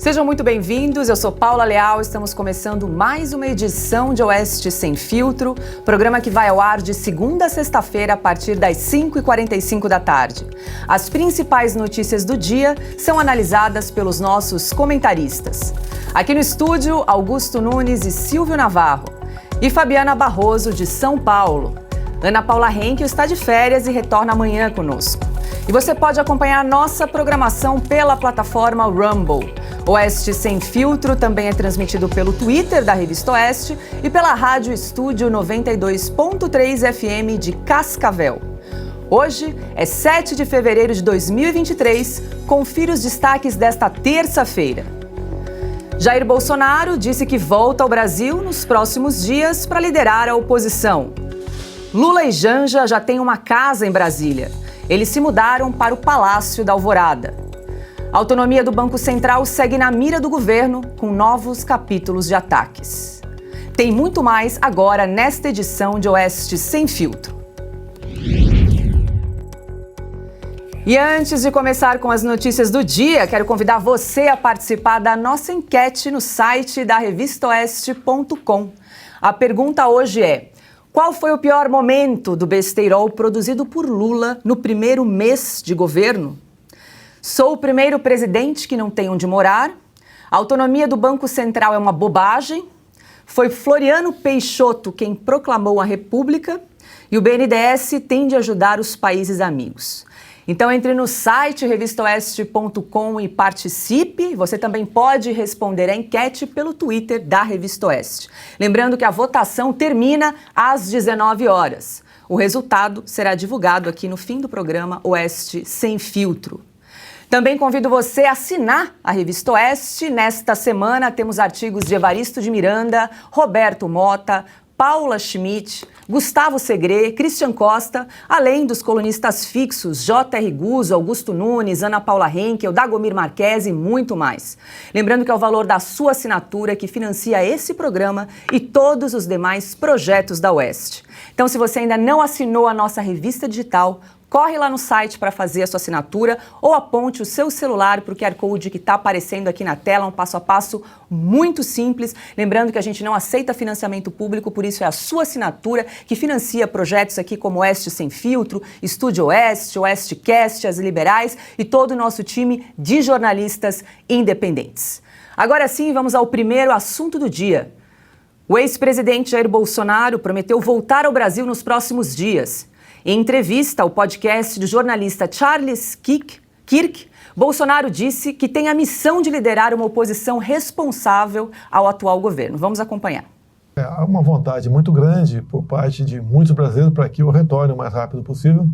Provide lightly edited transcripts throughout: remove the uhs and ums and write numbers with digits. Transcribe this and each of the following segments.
Sejam muito bem-vindos, eu sou Paula Leal, estamos começando mais uma edição de Oeste Sem Filtro, programa que vai ao ar de segunda a sexta-feira a partir das 5h45 da tarde. As principais notícias do dia são analisadas pelos nossos comentaristas. Aqui no estúdio, Augusto Nunes e Silvio Navarro. E Fabiana Barroso, de São Paulo. Ana Paula Henkel está de férias e retorna amanhã conosco. E você pode acompanhar nossa programação pela plataforma Rumble. Oeste Sem Filtro também é transmitido pelo Twitter da Revista Oeste e pela Rádio Estúdio 92.3 FM de Cascavel. Hoje é 7 de fevereiro de 2023. Confira os destaques desta terça-feira. Jair Bolsonaro disse que volta ao Brasil nos próximos dias para liderar a oposição. Lula e Janja já têm uma casa em Brasília. Eles se mudaram para o Palácio da Alvorada. A autonomia do Banco Central segue na mira do governo, com novos capítulos de ataques. Tem muito mais agora nesta edição de Oeste Sem Filtro. E antes de começar com as notícias do dia, quero convidar você a participar da nossa enquete no site da revistaoeste.com. A pergunta hoje é: qual foi o pior momento do besteirol produzido por Lula no primeiro mês de governo? Sou o primeiro presidente que não tem onde morar? A autonomia do Banco Central é uma bobagem? Foi Floriano Peixoto quem proclamou a República? E o BNDES tem de ajudar os países amigos. Então entre no site revistaoeste.com e participe. Você também pode responder a enquete pelo Twitter da Revista Oeste. Lembrando que a votação termina às 19 horas. O resultado será divulgado aqui no fim do programa Oeste Sem Filtro. Também convido você a assinar a Revista Oeste. Nesta semana temos artigos de Evaristo de Miranda, Roberto Mota, Paula Schmidt, Gustavo Segre, Christian Costa, além dos colunistas fixos J.R. Guzzo, Augusto Nunes, Ana Paula Henkel, Dagomir Marques e muito mais. Lembrando que é o valor da sua assinatura que financia esse programa e todos os demais projetos da Oeste. Então, se você ainda não assinou a nossa revista digital, corre lá no site para fazer a sua assinatura ou aponte o seu celular para o QR Code que está aparecendo aqui na tela, um passo a passo muito simples. Lembrando que a gente não aceita financiamento público, por isso é a sua assinatura que financia projetos aqui como Oeste Sem Filtro, Estúdio Oeste, Oestecast, As Liberais e todo o nosso time de jornalistas independentes. Agora sim, vamos ao primeiro assunto do dia. O ex-presidente Jair Bolsonaro prometeu voltar ao Brasil nos próximos dias. Em entrevista ao podcast do jornalista Charles Kirk, Bolsonaro disse que tem a missão de liderar uma oposição responsável ao atual governo. Vamos acompanhar. Há uma vontade muito grande por parte de muitos brasileiros para que eu retorne o mais rápido possível.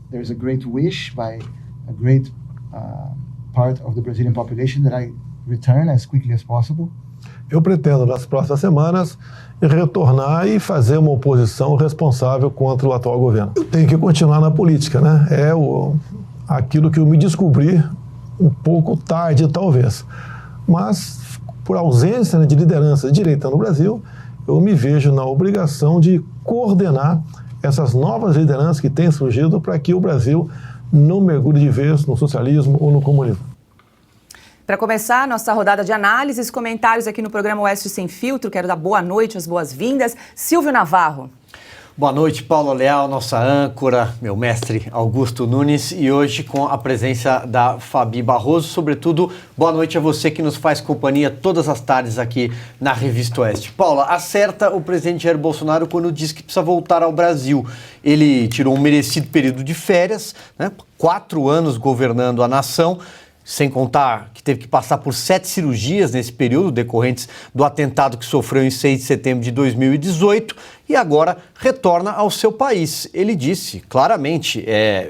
There is a great wish by a great part of the Brazilian population that I return as quickly as possible. Eu pretendo, nas próximas semanas, retornar e fazer uma oposição responsável contra o atual governo. Eu tenho que continuar na política, né? Aquilo que eu me descobri um pouco tarde, talvez. Mas, por ausência de liderança de direita no Brasil, eu me vejo na obrigação de coordenar essas novas lideranças que têm surgido para que o Brasil não mergulhe de vez no socialismo ou no comunismo. Para começar nossa rodada de análises e comentários aqui no programa Oeste Sem Filtro, quero dar boa noite, as boas-vindas. Silvio Navarro. Boa noite, Paula Leal, nossa âncora, meu mestre Augusto Nunes, e hoje com a presença da Fabi Barroso. Sobretudo, boa noite a você que nos faz companhia todas as tardes aqui na Revista Oeste. Paula, acerta o presidente Jair Bolsonaro quando diz que precisa voltar ao Brasil. Ele tirou um merecido período de férias, né? 4 anos governando a nação, sem contar que teve que passar por 7 cirurgias nesse período, decorrentes do atentado que sofreu em 6 de setembro de 2018, e agora retorna ao seu país. Ele disse claramente,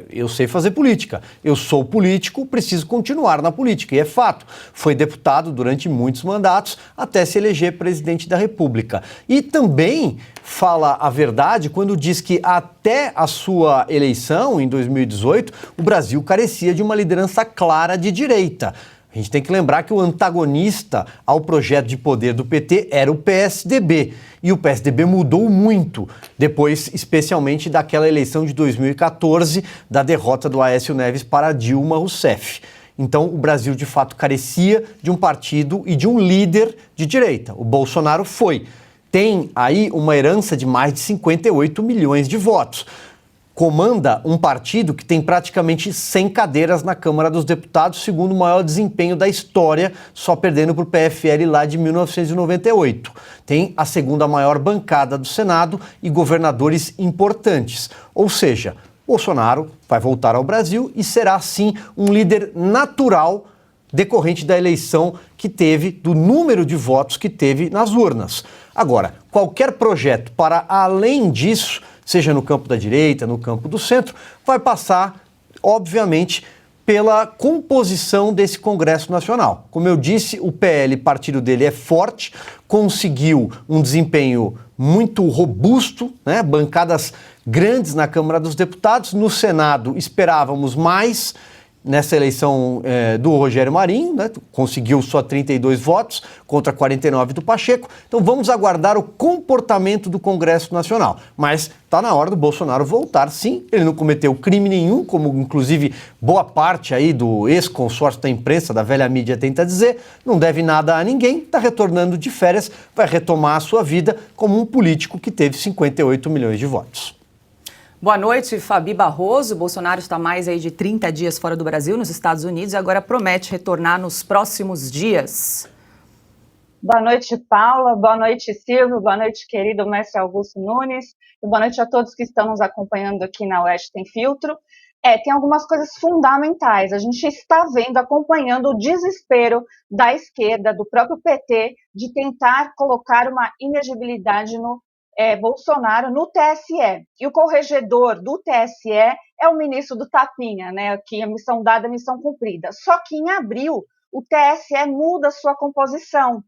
eu sei fazer política, eu sou político, preciso continuar na política, e é fato, foi deputado durante muitos mandatos até se eleger presidente da República. E também fala a verdade quando diz que até a sua eleição, em 2018, o Brasil carecia de uma liderança clara de direita. A gente tem que lembrar que o antagonista ao projeto de poder do PT era o PSDB. E o PSDB mudou muito, depois, especialmente daquela eleição de 2014, da derrota do Aécio Neves para Dilma Rousseff. Então, o Brasil, de fato, carecia de um partido e de um líder de direita. O Bolsonaro tem aí uma herança de mais de 58 milhões de votos. Comanda um partido que tem praticamente 100 cadeiras na Câmara dos Deputados, segundo o maior desempenho da história, só perdendo para o PFL lá de 1998. Tem a segunda maior bancada do Senado e governadores importantes. Ou seja, Bolsonaro vai voltar ao Brasil e será, sim, um líder natural decorrente da eleição que teve, do número de votos que teve nas urnas. Agora, qualquer projeto para além disso, seja no campo da direita, no campo do centro, vai passar, obviamente, pela composição desse Congresso Nacional. Como eu disse, o PL, partido dele, é forte, conseguiu um desempenho muito robusto, né? Bancadas grandes na Câmara dos Deputados. No Senado, esperávamos mais. Nessa eleição do Rogério Marinho, né, conseguiu só 32 votos contra 49 do Pacheco. Então vamos aguardar o comportamento do Congresso Nacional. Mas está na hora do Bolsonaro voltar, sim. Ele não cometeu crime nenhum, como inclusive boa parte aí do ex-consórcio da imprensa, da velha mídia, tenta dizer. Não deve nada a ninguém, está retornando de férias, vai retomar a sua vida como um político que teve 58 milhões de votos. Boa noite, Fabi Barroso. Bolsonaro está mais aí de 30 dias fora do Brasil, nos Estados Unidos, e agora promete retornar nos próximos dias. Boa noite, Paula. Boa noite, Silvio. Boa noite, querido mestre Augusto Nunes. E boa noite a todos que estão nos acompanhando aqui na Oeste Sem Filtro. Tem algumas coisas fundamentais. A gente está vendo, acompanhando o desespero da esquerda, do próprio PT, de tentar colocar uma inegibilidade no Bolsonaro no TSE. E o corregedor do TSE é o ministro do Tapinha, né? Que a missão dada, a missão cumprida. Só que em abril, o TSE muda sua composição.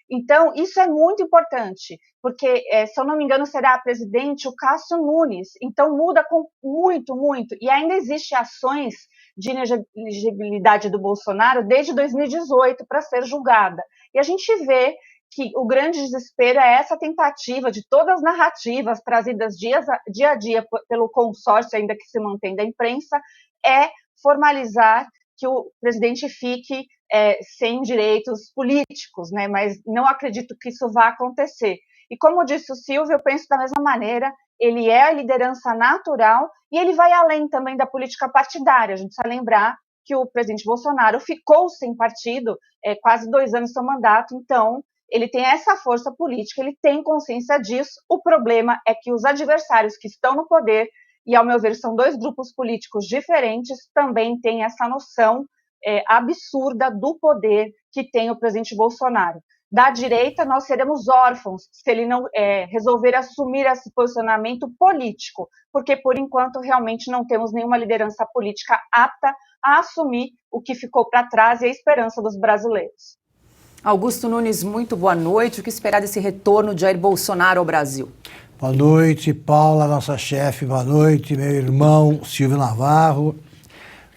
Então, isso é muito importante, porque, se eu não me engano, será presidente o Cássio Nunes. Então, muda muito, muito. E ainda existem ações de inelegibilidade do Bolsonaro desde 2018 para ser julgada. E a gente vê que o grande desespero é essa tentativa de todas as narrativas trazidas dia a dia pelo consórcio, ainda que se mantém da imprensa, é formalizar que o presidente fique sem direitos políticos, né? Mas não acredito que isso vá acontecer. E como disse o Silvio, eu penso da mesma maneira, ele é a liderança natural e ele vai além também da política partidária. A gente precisa lembrar que o presidente Bolsonaro ficou sem partido quase 2 anos do seu mandato, então ele tem essa força política, ele tem consciência disso. O problema é que os adversários que estão no poder, e ao meu ver são 2 grupos políticos diferentes, também têm essa noção absurda do poder que tem o presidente Bolsonaro. Da direita, nós seremos órfãos se ele não resolver assumir esse posicionamento político, porque, por enquanto, realmente não temos nenhuma liderança política apta a assumir o que ficou para trás e a esperança dos brasileiros. Augusto Nunes, muito boa noite. O que esperar desse retorno de Jair Bolsonaro ao Brasil? Boa noite, Paula, nossa chefe. Boa noite, meu irmão Silvio Navarro.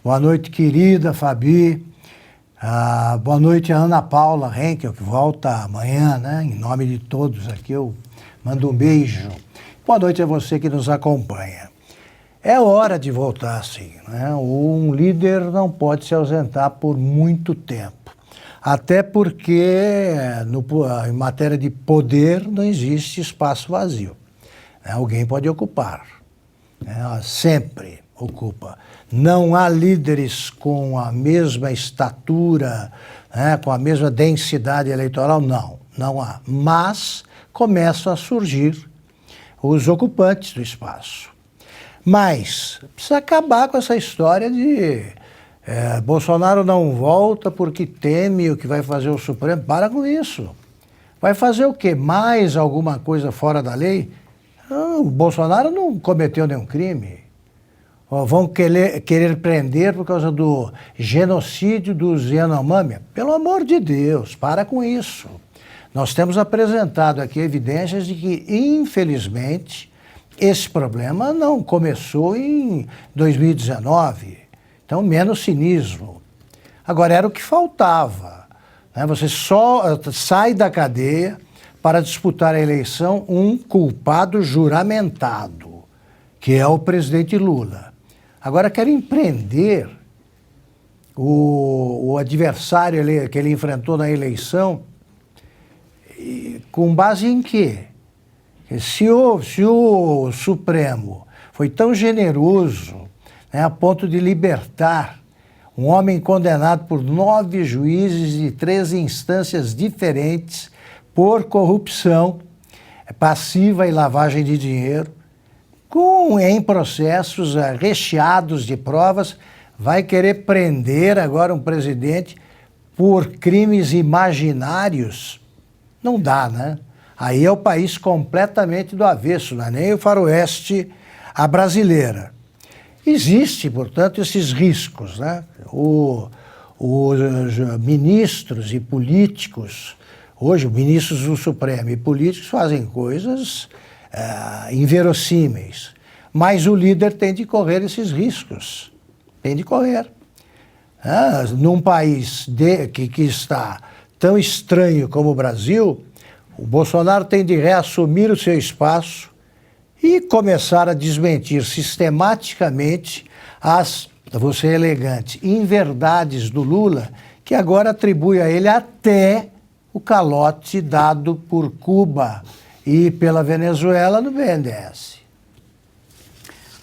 Boa noite, querida Fabi. Boa noite, Ana Paula Henkel, que volta amanhã, né? Em nome de todos aqui, eu mando um beijo. Boa noite a você que nos acompanha. É hora de voltar, sim, né? Um líder não pode se ausentar por muito tempo. Até porque, em matéria de poder, não existe espaço vazio. Alguém pode ocupar. Sempre ocupa. Não há líderes com a mesma estatura, com a mesma densidade eleitoral, não há. Mas começam a surgir os ocupantes do espaço. Mas precisa acabar com essa história de Bolsonaro não volta porque teme o que vai fazer o Supremo. Para com isso. Vai fazer o quê? Mais alguma coisa fora da lei? Não, o Bolsonaro não cometeu nenhum crime. Vão querer prender por causa do genocídio dos Yanomami? Pelo amor de Deus, para com isso. Nós temos apresentado aqui evidências de que, infelizmente, esse problema não começou em 2019. Então, menos cinismo. Agora, era o que faltava. Você só sai da cadeia para disputar a eleição um culpado juramentado, que é o presidente Lula. Agora, querem prender o adversário que ele enfrentou na eleição, com base em quê? Se o Supremo foi tão generoso, né, a ponto de libertar um homem condenado por 9 juízes de 3 instâncias diferentes por corrupção passiva e lavagem de dinheiro, em processos recheados de provas, vai querer prender agora um presidente por crimes imaginários? Não dá, né? Aí é o país completamente do avesso, não é nem o faroeste a brasileira. Existe, portanto, esses riscos, né? Os ministros e políticos, hoje ministros do Supremo e políticos fazem coisas inverossímeis, mas o líder tem de correr esses riscos, tem de correr. Num país que está tão estranho como o Brasil, o Bolsonaro tem de reassumir o seu espaço e começar a desmentir sistematicamente vou ser elegante, inverdades do Lula, que agora atribui a ele até o calote dado por Cuba e pela Venezuela no BNDES.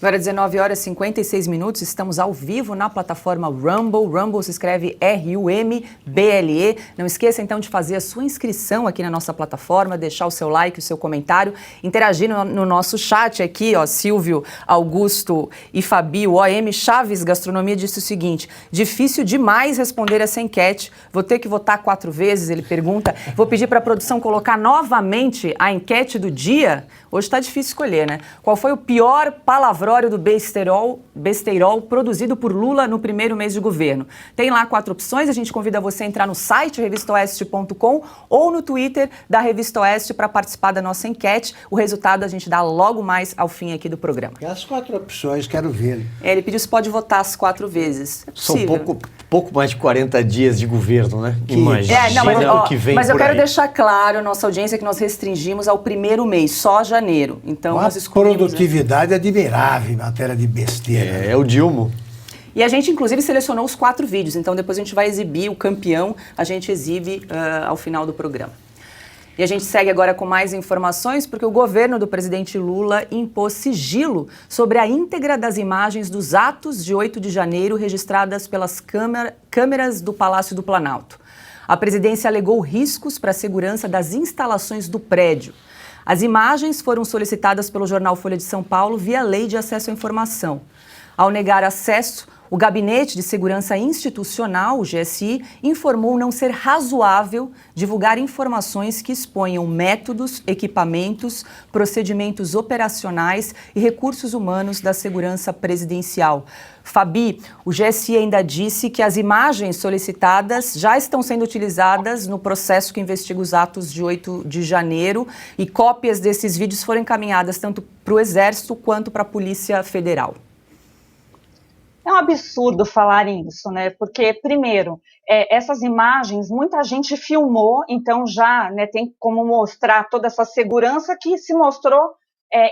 Agora 19 horas e 56 minutos, estamos ao vivo na plataforma Rumble. Rumble se escreve R-U-M-B-L-E. Não esqueça então de fazer a sua inscrição aqui na nossa plataforma, deixar o seu like, o seu comentário, interagir no nosso chat aqui, ó, Silvio, Augusto e Fabi, o OM Chaves Gastronomia disse o seguinte: difícil demais responder essa enquete, vou ter que votar 4 vezes, ele pergunta. Vou pedir para a produção colocar novamente a enquete do dia. Hoje está difícil escolher, né? Qual foi o pior palavrório do besteirol produzido por Lula no primeiro mês de governo? Tem lá 4 opções, a gente convida você a entrar no site revistaoeste.com ou no Twitter da Revista Oeste para participar da nossa enquete. O resultado a gente dá logo mais ao fim aqui do programa. E as 4 opções, quero ver. Ele pediu se pode votar as 4 vezes. É São pouco mais de 40 dias de governo, né? Imagina o que vem. Mas eu quero aí. deixar claro, nossa audiência, que nós restringimos ao primeiro mês, só janeiro. Então, Uma nós escolhemos, produtividade admirável em matéria de besteira. É o Dilma. E a gente, inclusive, selecionou os 4 vídeos. Então, depois a gente vai exibir o campeão, a gente exibe ao final do programa. E a gente segue agora com mais informações, porque o governo do presidente Lula impôs sigilo sobre a íntegra das imagens dos atos de 8 de janeiro registradas pelas câmeras do Palácio do Planalto. A presidência alegou riscos para a segurança das instalações do prédio. As imagens foram solicitadas pelo jornal Folha de São Paulo via Lei de Acesso à Informação. Ao negar acesso, o Gabinete de Segurança Institucional, o GSI, informou não ser razoável divulgar informações que exponham métodos, equipamentos, procedimentos operacionais e recursos humanos da segurança presidencial. Fabi, o GSI ainda disse que as imagens solicitadas já estão sendo utilizadas no processo que investiga os atos de 8 de janeiro e cópias desses vídeos foram encaminhadas tanto para o Exército quanto para a Polícia Federal. É um absurdo falar isso, né? Porque, primeiro, essas imagens, muita gente filmou, então já, né, tem como mostrar toda essa segurança que se mostrou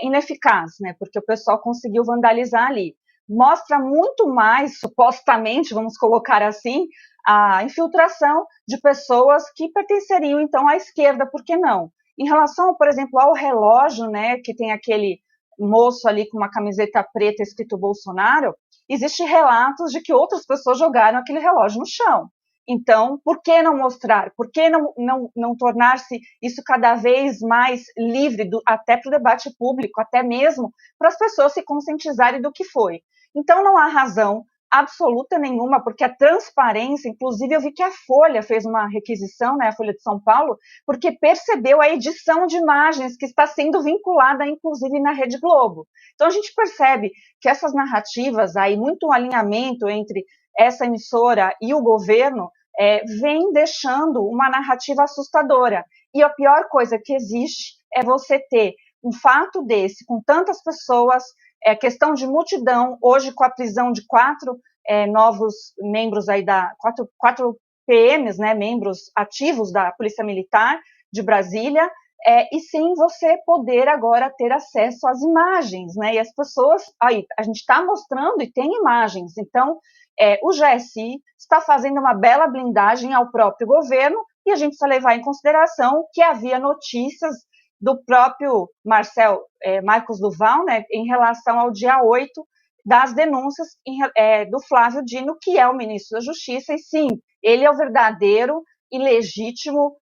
ineficaz, né? Porque o pessoal conseguiu vandalizar ali. Mostra muito mais, supostamente, vamos colocar assim, a infiltração de pessoas que pertenceriam, então, à esquerda, por que não? Em relação, por exemplo, ao relógio, né, que tem aquele moço ali com uma camiseta preta escrito Bolsonaro, existem relatos de que outras pessoas jogaram aquele relógio no chão. Então, por que não mostrar? Por que não tornar-se isso cada vez mais livre, até para o debate público, até mesmo para as pessoas se conscientizarem do que foi? Então, não há razão absoluta nenhuma, porque a transparência, inclusive eu vi que a Folha fez uma requisição, né, a Folha de São Paulo, porque percebeu a edição de imagens que está sendo vinculada, inclusive, na Rede Globo. Então a gente percebe que essas narrativas, aí muito alinhamento entre essa emissora e o governo, vem deixando uma narrativa assustadora. E a pior coisa que existe é você ter um fato desse, com tantas pessoas, questão de multidão, hoje com a prisão de 4 novos membros aí quatro PMs, né, membros ativos da Polícia Militar de Brasília, e sim você poder agora ter acesso às imagens, né? E as pessoas, aí, a gente está mostrando e tem imagens, então o GSI está fazendo uma bela blindagem ao próprio governo e a gente precisa levar em consideração que havia notícias do próprio Marcos Duval, né, em relação ao dia 8, das denúncias do Flávio Dino, que é o ministro da Justiça, e sim, ele é o verdadeiro e legítimo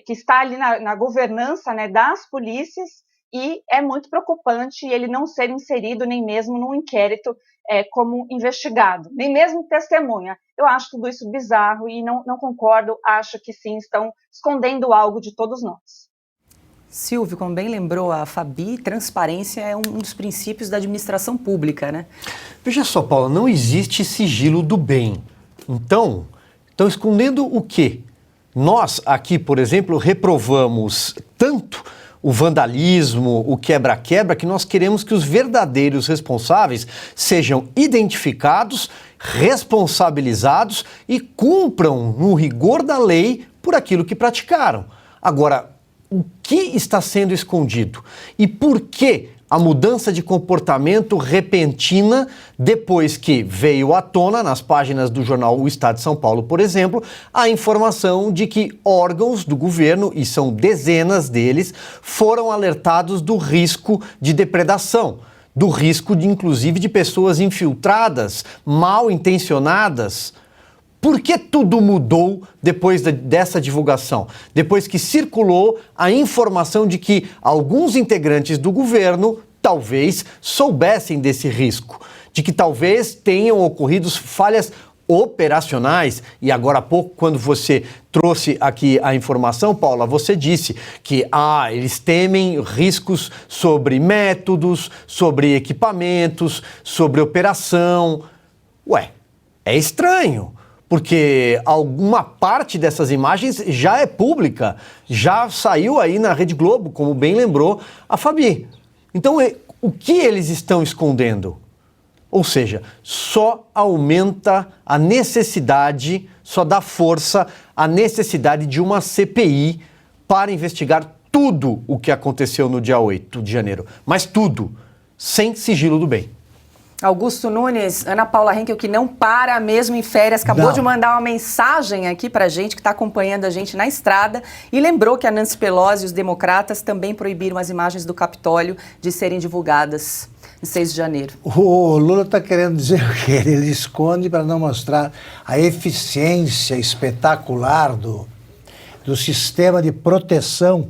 que está ali na governança, né, das polícias, e é muito preocupante ele não ser inserido nem mesmo num inquérito como investigado, nem mesmo testemunha. Eu acho tudo isso bizarro e não concordo, acho que sim, estão escondendo algo de todos nós. Silvio, como bem lembrou a Fabi, transparência é um dos princípios da administração pública, né? Veja só, Paula, não existe sigilo do bem. Então, estão escondendo o quê? Nós aqui, por exemplo, reprovamos tanto o vandalismo, o quebra-quebra, que nós queremos que os verdadeiros responsáveis sejam identificados, responsabilizados e cumpram no rigor da lei por aquilo que praticaram. Agora, o que está sendo escondido? E por que a mudança de comportamento repentina depois que veio à tona, nas páginas do jornal O Estado de São Paulo, por exemplo, a informação de que órgãos do governo, e são dezenas deles, foram alertados do risco de depredação, do risco, inclusive, de pessoas infiltradas, mal intencionadas. Por que tudo mudou depois dessa divulgação? Depois que circulou a informação de que alguns integrantes do governo talvez soubessem desse risco, de que talvez tenham ocorrido falhas operacionais. E agora há pouco, quando você trouxe aqui a informação, Paula, você disse que eles temem riscos sobre métodos, sobre equipamentos, sobre operação. Ué, é estranho. Porque alguma parte dessas imagens já é pública, já saiu aí na Rede Globo, como bem lembrou a Fabi. Então, o que eles estão escondendo? Ou seja, só aumenta a necessidade, só dá força à necessidade de uma CPI para investigar tudo o que aconteceu no dia 8 de janeiro. Mas tudo, sem sigilo do bem. Augusto Nunes, Ana Paula Henkel, que não para mesmo em férias, acabou de mandar uma mensagem aqui pra gente, que está acompanhando a gente na estrada, e lembrou que a Nancy Pelosi e os democratas também proibiram as imagens do Capitólio de serem divulgadas em 6 de janeiro. O Lula está querendo dizer o quê? Ele esconde para não mostrar a eficiência espetacular do sistema de proteção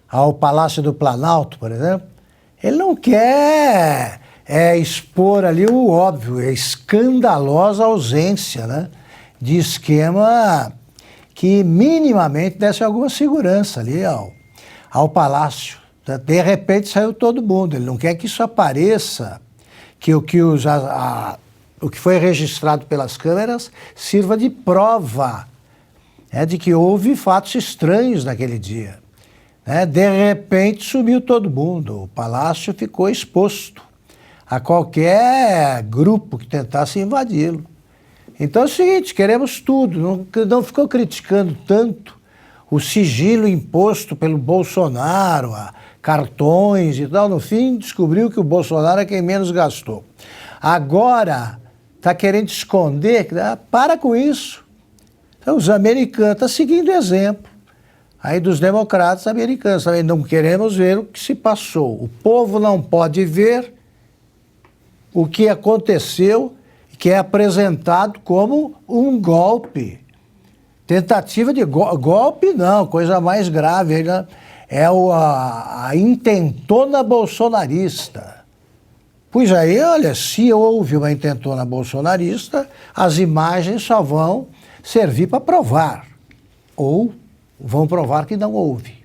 ao Palácio do Planalto, por exemplo. Ele não quer expor ali o óbvio, é escandalosa ausência, né, de esquema que minimamente desse alguma segurança ali ao Palácio. De repente saiu todo mundo, ele não quer que isso apareça, que o que foi registrado pelas câmeras sirva de prova de que houve fatos estranhos naquele dia. De repente sumiu todo mundo, o Palácio ficou exposto a qualquer grupo que tentasse invadi-lo. Então é o seguinte, queremos tudo, não ficou criticando tanto o sigilo imposto pelo Bolsonaro, a cartões e tal. No fim, descobriu que o Bolsonaro é quem menos gastou. Agora, está querendo esconder, para com isso. Então, os americanos estão seguindo o exemplo aí dos democratas americanos. Também não queremos ver o que se passou. O povo não pode ver o que aconteceu, que é apresentado como um golpe. Tentativa de golpe, não, coisa mais grave, né? É a intentona bolsonarista. Pois aí, olha, se houve uma intentona bolsonarista, as imagens só vão servir para provar, ou vão provar que não houve.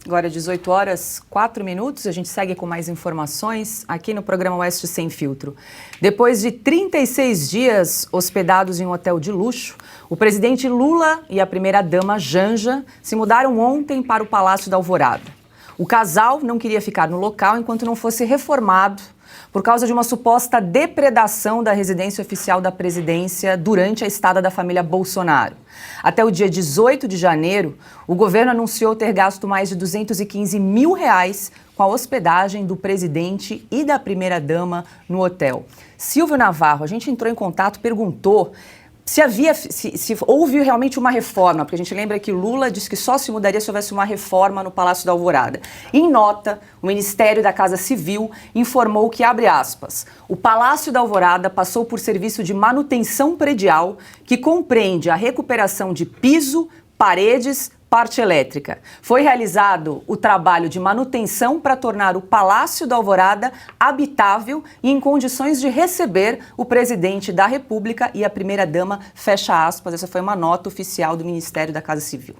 Agora, 18h04, a gente segue com mais informações aqui no programa Oeste Sem Filtro. Depois de 36 dias hospedados em um hotel de luxo, o presidente Lula e a primeira-dama Janja se mudaram ontem para o Palácio da Alvorada. O casal não queria ficar no local enquanto não fosse reformado por causa de uma suposta depredação da residência oficial da presidência durante a estada da família Bolsonaro. Até o dia 18 de janeiro, o governo anunciou ter gasto mais de R$215 mil com a hospedagem do presidente e da primeira-dama no hotel. Silvio Navarro, a gente entrou em contato, perguntou se houve realmente uma reforma, porque a gente lembra que Lula disse que só se mudaria se houvesse uma reforma no Palácio da Alvorada. Em nota, o Ministério da Casa Civil informou que, abre aspas, o Palácio da Alvorada passou por serviço de manutenção predial que compreende a recuperação de piso, paredes, parte elétrica. Foi realizado o trabalho de manutenção para tornar o Palácio da Alvorada habitável e em condições de receber o presidente da República e a primeira-dama, fecha aspas. Essa foi uma nota oficial do Ministério da Casa Civil.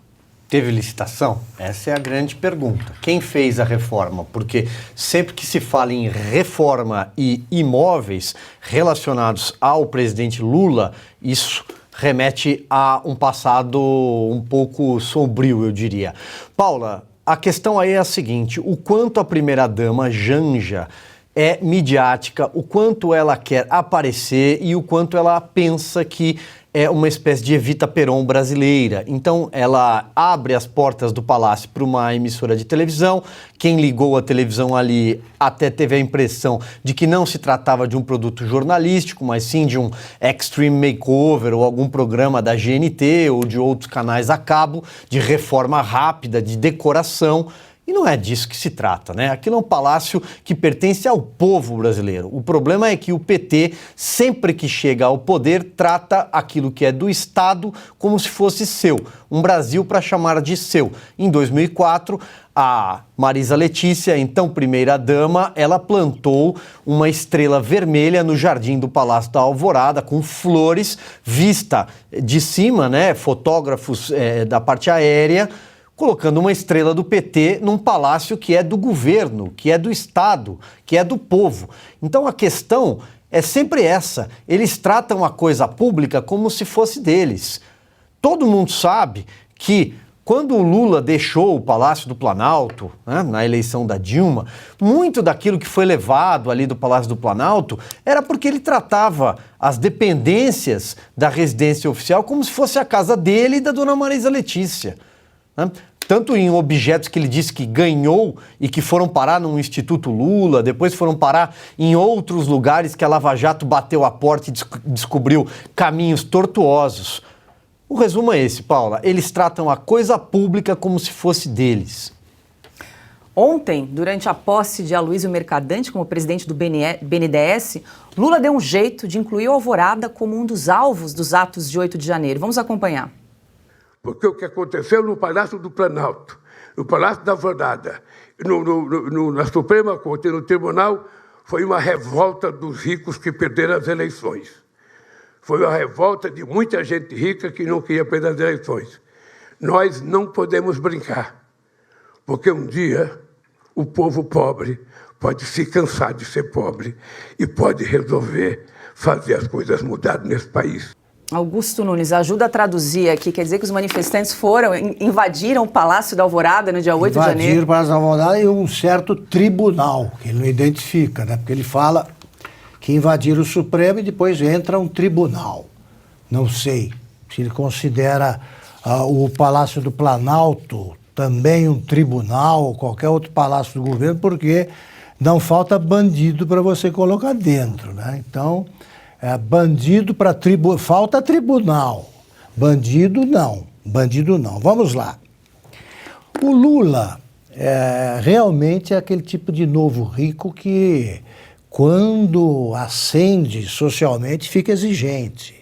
Teve licitação? Essa é a grande pergunta. Quem fez a reforma? Porque sempre que se fala em reforma e imóveis relacionados ao presidente Lula, isso remete a um passado um pouco sombrio, eu diria. Paula, a questão aí é a seguinte: o quanto a primeira-dama Janja é midiática, o quanto ela quer aparecer e o quanto ela pensa que é uma espécie de Evita Peron brasileira. Então, ela abre as portas do palácio para uma emissora de televisão. Quem ligou a televisão ali até teve a impressão de que não se tratava de um produto jornalístico, mas sim de um Extreme Makeover ou algum programa da GNT ou de outros canais a cabo, de reforma rápida, de decoração. E não é disso que se trata, né? Aquilo é um palácio que pertence ao povo brasileiro. O problema é que o PT, sempre que chega ao poder, trata aquilo que é do Estado como se fosse seu. Um Brasil para chamar de seu. Em 2004, a Marisa Letícia, então primeira-dama, ela plantou uma estrela vermelha no jardim do Palácio da Alvorada, com flores, vista de cima, né? Fotógrafos da parte aérea, colocando uma estrela do PT num palácio que é do governo, que é do Estado, que é do povo. Então a questão é sempre essa: eles tratam a coisa pública como se fosse deles. Todo mundo sabe que quando o Lula deixou o Palácio do Planalto, né, na eleição da Dilma, muito daquilo que foi levado ali do Palácio do Planalto era porque ele tratava as dependências da residência oficial como se fosse a casa dele e da dona Marisa Letícia. Tanto em objetos que ele disse que ganhou e que foram parar no Instituto Lula, depois foram parar em outros lugares que a Lava Jato bateu a porta e descobriu caminhos tortuosos. O resumo é esse, Paula: eles tratam a coisa pública como se fosse deles. Ontem, durante a posse de Aloysio Mercadante como presidente do BNDES, Lula deu um jeito de incluir a Alvorada como um dos alvos dos atos de 8 de janeiro. Vamos acompanhar. Porque o que aconteceu no Palácio do Planalto, no Palácio da Alvorada, na Suprema Corte e no Tribunal, foi uma revolta dos ricos que perderam as eleições. Foi uma revolta de muita gente rica que não queria perder as eleições. Nós não podemos brincar, porque um dia o povo pobre pode se cansar de ser pobre e pode resolver fazer as coisas mudarem nesse país. Augusto Nunes, ajuda a traduzir aqui, quer dizer que os manifestantes invadiram o Palácio da Alvorada no dia 8 de janeiro? Invadiram o Palácio da Alvorada e um certo tribunal, que ele não identifica, né? Porque ele fala que invadiram o Supremo e depois entra um tribunal. Não sei se ele considera o Palácio do Planalto também um tribunal ou qualquer outro palácio do governo, porque não falta bandido para você colocar dentro, né? Então, bandido para falta tribunal. Bandido não. Vamos lá. O Lula realmente é aquele tipo de novo rico que, quando ascende socialmente, fica exigente.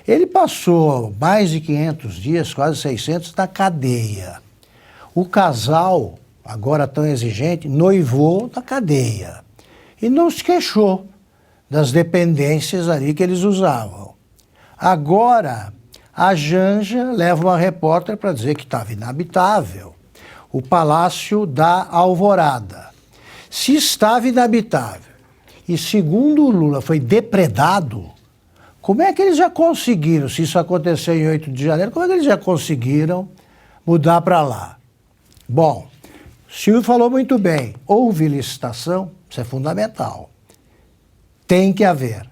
Ele passou mais de 500 dias, quase 600, na cadeia. O casal, agora tão exigente, noivou na cadeia. E não se queixou das dependências ali que eles usavam. Agora, a Janja leva uma repórter para dizer que estava inabitável o Palácio da Alvorada. Se estava inabitável e, segundo o Lula, foi depredado, como é que eles já conseguiram, se isso aconteceu em 8 de janeiro, como é que eles já conseguiram mudar para lá? Bom, Silvio falou muito bem, houve licitação? Isso é fundamental. Tem que haver.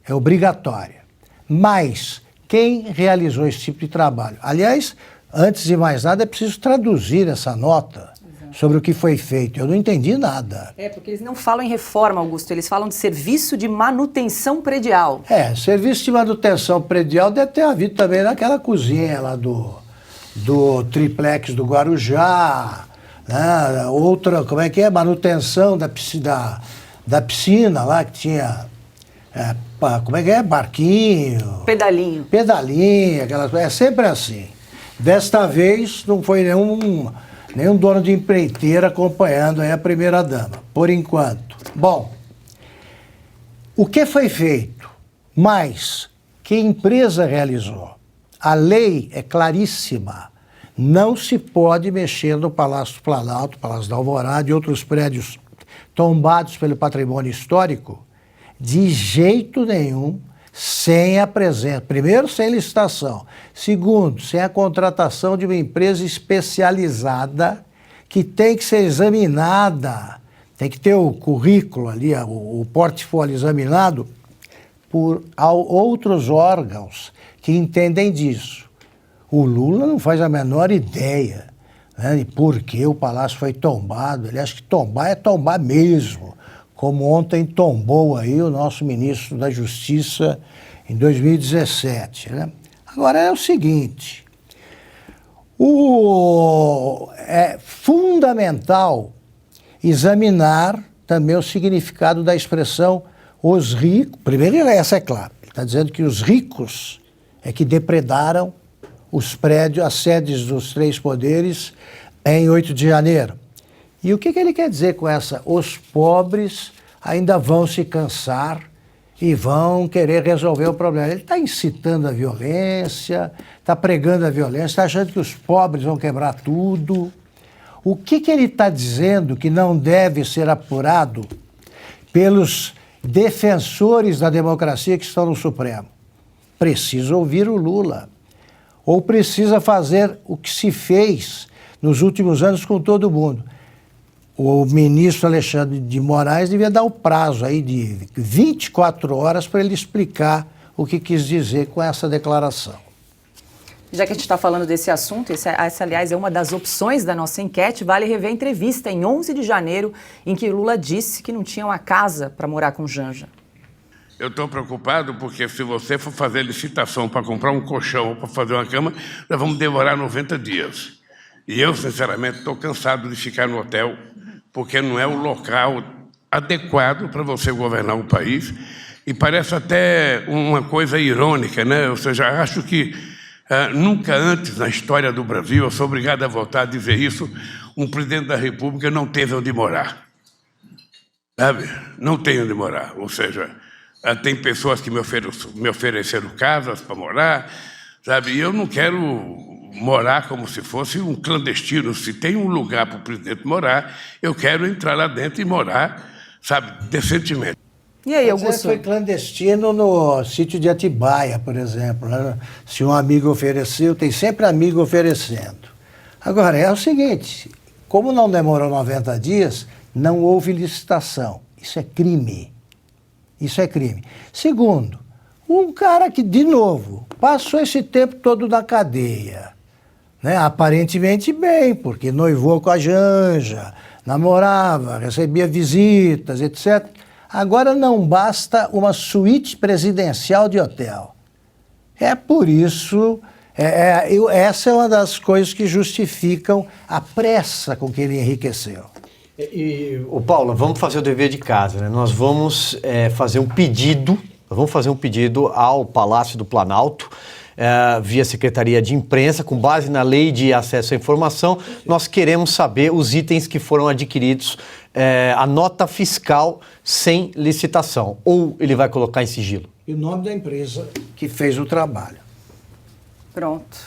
É obrigatória. Mas quem realizou esse tipo de trabalho? Aliás, antes de mais nada, é preciso traduzir essa nota sobre o que foi feito. Eu não entendi nada. Porque eles não falam em reforma, Augusto, eles falam de serviço de manutenção predial. Serviço de manutenção predial deve ter havido também naquela cozinha lá do triplex do Guarujá, né? Outra, como é que é? Manutenção da piscina lá, que tinha, como é que é? Barquinho. Pedalinho, aquelas coisas. É sempre assim. Desta vez não foi nenhum dono de empreiteira acompanhando aí a primeira-dama, por enquanto. Bom, o que foi feito? Mas que empresa realizou? A lei é claríssima. Não se pode mexer no Palácio do Planalto, Palácio da Alvorada e outros prédios tombados pelo patrimônio histórico de jeito nenhum, sem a presença, primeiro, sem licitação, segundo, sem a contratação de uma empresa especializada que tem que ser examinada, tem que ter o currículo ali, o portfólio examinado por outros órgãos que entendem disso. O Lula não faz a menor ideia, né, de por que o palácio foi tombado. Ele acha que tombar é tombar mesmo, como ontem tombou aí o nosso ministro da Justiça em 2017. Né? Agora é o seguinte, é fundamental examinar também o significado da expressão os ricos. Primeiro, essa é clara, ele está dizendo que os ricos é que depredaram os prédios, as sedes dos três poderes em 8 de janeiro. E o que ele quer dizer com essa? Os pobres ainda vão se cansar e vão querer resolver o problema. Ele está incitando a violência, está pregando a violência, está achando que os pobres vão quebrar tudo. O que ele está dizendo que não deve ser apurado pelos defensores da democracia que estão no Supremo? Precisa ouvir o Lula. Ou precisa fazer o que se fez nos últimos anos com todo mundo. O ministro Alexandre de Moraes devia dar o prazo aí de 24 horas para ele explicar o que quis dizer com essa declaração. Já que a gente está falando desse assunto, essa, aliás, é uma das opções da nossa enquete, vale rever a entrevista em 11 de janeiro, em que Lula disse que não tinha uma casa para morar com Janja. Eu estou preocupado porque se você for fazer licitação para comprar um colchão ou para fazer uma cama, nós vamos demorar 90 dias. E eu, sinceramente, estou cansado de ficar no hotel, porque não é o local adequado para você governar um país. E parece até uma coisa irônica, né? Ou seja, acho que nunca antes na história do Brasil, eu sou obrigado a voltar a dizer isso, um presidente da República não teve onde morar. Sabe? Não tem onde morar. Ou seja, tem pessoas que me ofereceram casas para morar, sabe? E eu não quero morar como se fosse um clandestino. Se tem um lugar para o presidente morar, eu quero entrar lá dentro e morar, sabe, decentemente. E aí, Augusto? Foi clandestino no sítio de Atibaia, por exemplo. Né? Se um amigo ofereceu, tem sempre amigo oferecendo. Agora, é o seguinte, como não demorou 90 dias, não houve licitação. Isso é crime. Isso é crime. Segundo, um cara que, de novo, passou esse tempo todo na cadeia, né? Aparentemente bem, porque noivou com a Janja, namorava, recebia visitas, etc. Agora não basta uma suíte presidencial de hotel. É por isso, essa é uma das coisas que justificam a pressa com que ele enriqueceu. O Paulo, vamos fazer o dever de casa, né? Nós vamos fazer um pedido ao Palácio do Planalto, via Secretaria de Imprensa, com base na Lei de Acesso à Informação. Nós queremos saber os itens que foram adquiridos, a nota fiscal sem licitação, ou ele vai colocar em sigilo? E o nome da empresa que fez o trabalho. Pronto,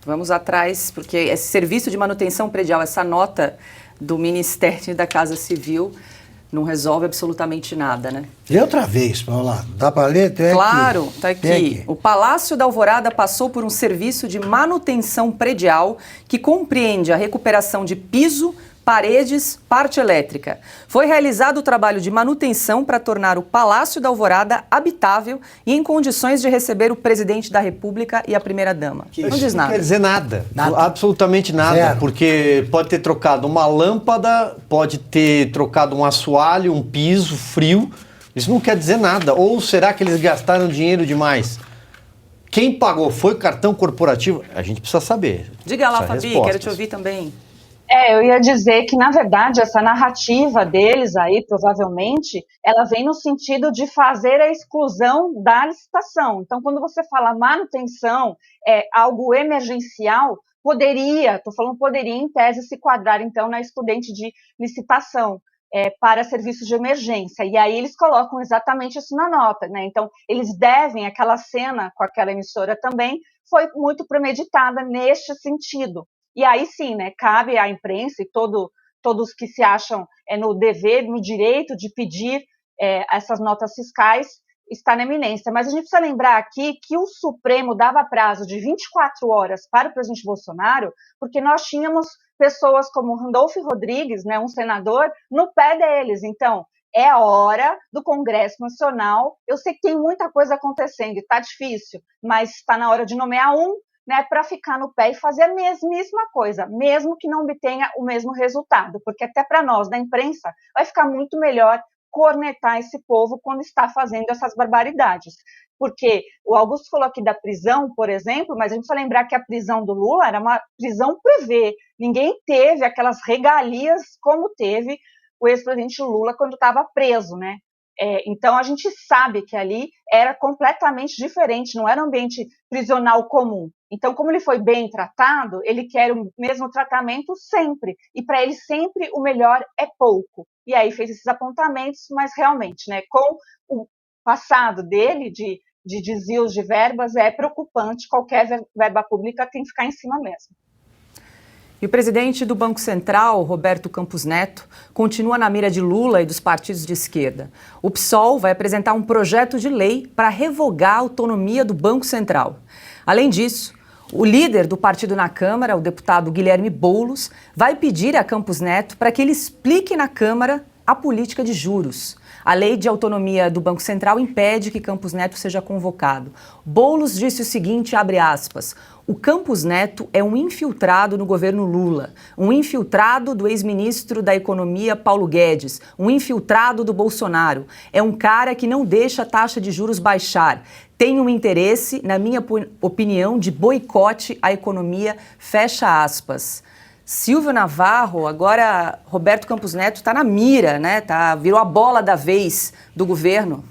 vamos atrás, porque esse serviço de manutenção predial, essa nota do Ministério da Casa Civil não resolve absolutamente nada, né? E outra vez, Paula, dá para ler? Claro, está aqui. O Palácio da Alvorada passou por um serviço de manutenção predial que compreende a recuperação de piso, paredes, parte elétrica. Foi realizado o trabalho de manutenção para tornar o Palácio da Alvorada habitável e em condições de receber o presidente da República e a primeira-dama. Não diz nada. Não quer dizer nada. Nada. Absolutamente nada. Zero. Porque pode ter trocado uma lâmpada, pode ter trocado um assoalho, um piso frio. Isso não quer dizer nada. Ou será que eles gastaram dinheiro demais? Quem pagou foi o cartão corporativo? A gente precisa saber. Diga lá, Precisa Fabi, respostas. quero te ouvir também. Eu ia dizer que, na verdade, essa narrativa deles aí, provavelmente, ela vem no sentido de fazer a exclusão da licitação. Então, quando você fala manutenção, algo emergencial, estou falando poderia, em tese, se quadrar, então, na excludente de licitação para serviços de emergência. E aí eles colocam exatamente isso na nota, né? Então, eles devem, aquela cena com aquela emissora também, foi muito premeditada neste sentido. E aí sim, né, cabe à imprensa e todos que se acham no dever, no direito de pedir essas notas fiscais, está na eminência. Mas a gente precisa lembrar aqui que o Supremo dava prazo de 24 horas para o presidente Bolsonaro, porque nós tínhamos pessoas como Randolfo Rodrigues, né, um senador, no pé deles. Então, é a hora do Congresso Nacional. Eu sei que tem muita coisa acontecendo e está difícil, mas está na hora de nomear né, para ficar no pé e fazer a mesma coisa, mesmo que não obtenha o mesmo resultado, porque até para nós, da imprensa, vai ficar muito melhor cornetar esse povo quando está fazendo essas barbaridades. Porque o Augusto falou aqui da prisão, por exemplo, mas a gente precisa lembrar que a prisão do Lula era uma prisão privê. Ninguém teve aquelas regalias como teve o ex-presidente Lula quando estava preso, né? Então, a gente sabe que ali era completamente diferente, não era um ambiente prisional comum. Então, como ele foi bem tratado, ele quer o mesmo tratamento sempre. E para ele sempre o melhor é pouco. E aí fez esses apontamentos, mas realmente, né, com o passado dele de desvios de verbas, é preocupante. Qualquer verba pública tem que ficar em cima mesmo. E o presidente do Banco Central, Roberto Campos Neto, continua na mira de Lula e dos partidos de esquerda. O PSOL vai apresentar um projeto de lei para revogar a autonomia do Banco Central. Além disso, o líder do partido na Câmara, o deputado Guilherme Boulos, vai pedir a Campos Neto para que ele explique na Câmara a política de juros. A lei de autonomia do Banco Central impede que Campos Neto seja convocado. Boulos disse o seguinte, abre aspas, o Campos Neto é um infiltrado no governo Lula, um infiltrado do ex-ministro da Economia Paulo Guedes, um infiltrado do Bolsonaro. É um cara que não deixa a taxa de juros baixar. Tem um interesse, na minha opinião, de boicote à economia, fecha aspas. Silvio Navarro, agora Roberto Campos Neto está na mira, né? Virou a bola da vez do governo.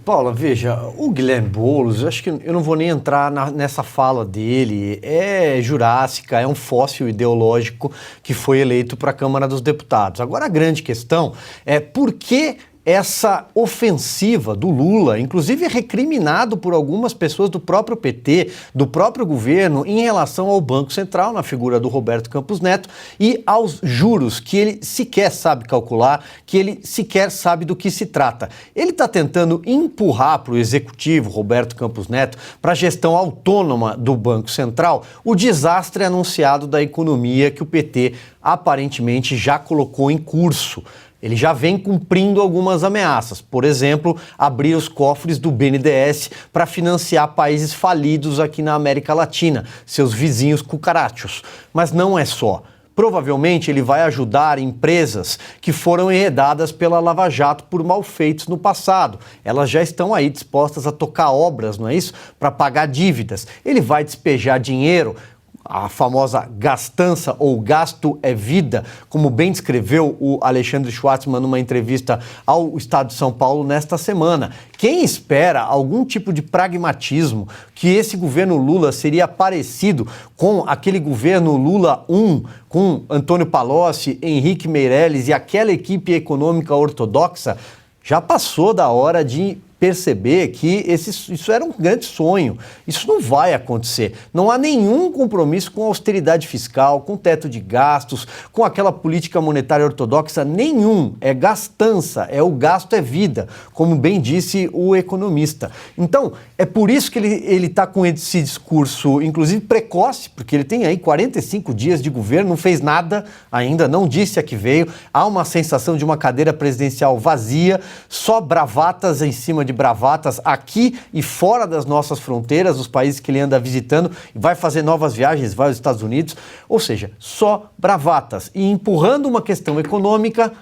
Paula, veja, o Guilherme Boulos, acho que eu não vou nem entrar nessa fala dele, é jurássica, é um fóssil ideológico que foi eleito para a Câmara dos Deputados. Agora a grande questão é por que essa ofensiva do Lula, inclusive recriminado por algumas pessoas do próprio PT, do próprio governo, em relação ao Banco Central, na figura do Roberto Campos Neto, e aos juros que ele sequer sabe calcular, que ele sequer sabe do que se trata. Ele está tentando empurrar para o executivo, Roberto Campos Neto, para a gestão autônoma do Banco Central, o desastre anunciado da economia que o PT aparentemente já colocou em curso. Ele já vem cumprindo algumas ameaças, por exemplo, abrir os cofres do BNDES para financiar países falidos aqui na América Latina, seus vizinhos cucarachos. Mas não é só. Provavelmente ele vai ajudar empresas que foram enredadas pela Lava Jato por malfeitos no passado. Elas já estão aí dispostas a tocar obras, não é isso? Para pagar dívidas. Ele vai despejar dinheiro, a famosa gastança ou gasto é vida, como bem descreveu o Alexandre Schwartzman numa entrevista ao Estado de São Paulo nesta semana. Quem espera algum tipo de pragmatismo, que esse governo Lula seria parecido com aquele governo Lula 1, com Antônio Palocci, Henrique Meirelles e aquela equipe econômica ortodoxa, já passou da hora de perceber que isso era um grande sonho. Isso não vai acontecer. Não há nenhum compromisso com austeridade fiscal, com teto de gastos, com aquela política monetária ortodoxa, nenhum. É gastança, o gasto é vida, como bem disse o economista. Então, é por isso que ele está com esse discurso, inclusive precoce, porque ele tem aí 45 dias de governo, não fez nada ainda, não disse a que veio. Há uma sensação de uma cadeira presidencial vazia, só bravatas em cima de bravatas aqui e fora das nossas fronteiras, os países que ele anda visitando, vai fazer novas viagens, vai aos Estados Unidos, ou seja, só bravatas e empurrando uma questão econômica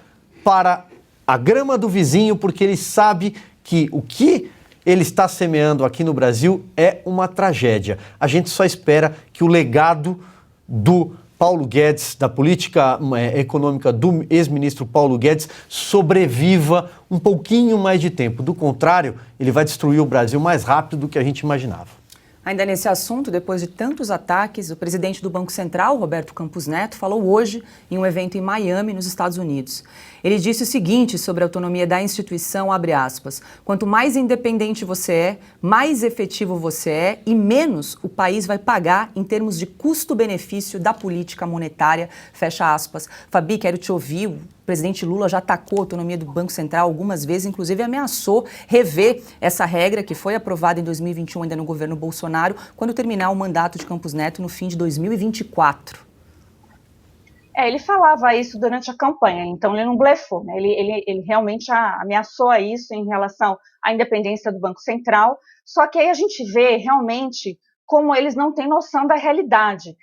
para a grama do vizinho, porque ele sabe que o que ele está semeando aqui no Brasil é uma tragédia. A gente só espera que o legado do Paulo Guedes, da política econômica do ex-ministro Paulo Guedes, sobreviva um pouquinho mais de tempo. Do contrário, ele vai destruir o Brasil mais rápido do que a gente imaginava. Ainda nesse assunto, depois de tantos ataques, o presidente do Banco Central, Roberto Campos Neto, falou hoje em um evento em Miami, nos Estados Unidos. Ele disse o seguinte sobre a autonomia da instituição, abre aspas, quanto mais independente você é, mais efetivo você é e menos o país vai pagar em termos de custo-benefício da política monetária, fecha aspas. Fabi, quero te ouvir. O presidente Lula já atacou a autonomia do Banco Central algumas vezes, inclusive ameaçou rever essa regra que foi aprovada em 2021 ainda no governo Bolsonaro, quando terminar o mandato de Campos Neto no fim de 2024. Ele falava isso durante a campanha, então ele não blefou, né? Ele realmente ameaçou a isso em relação à independência do Banco Central, só que aí a gente vê realmente como eles não têm noção da realidade.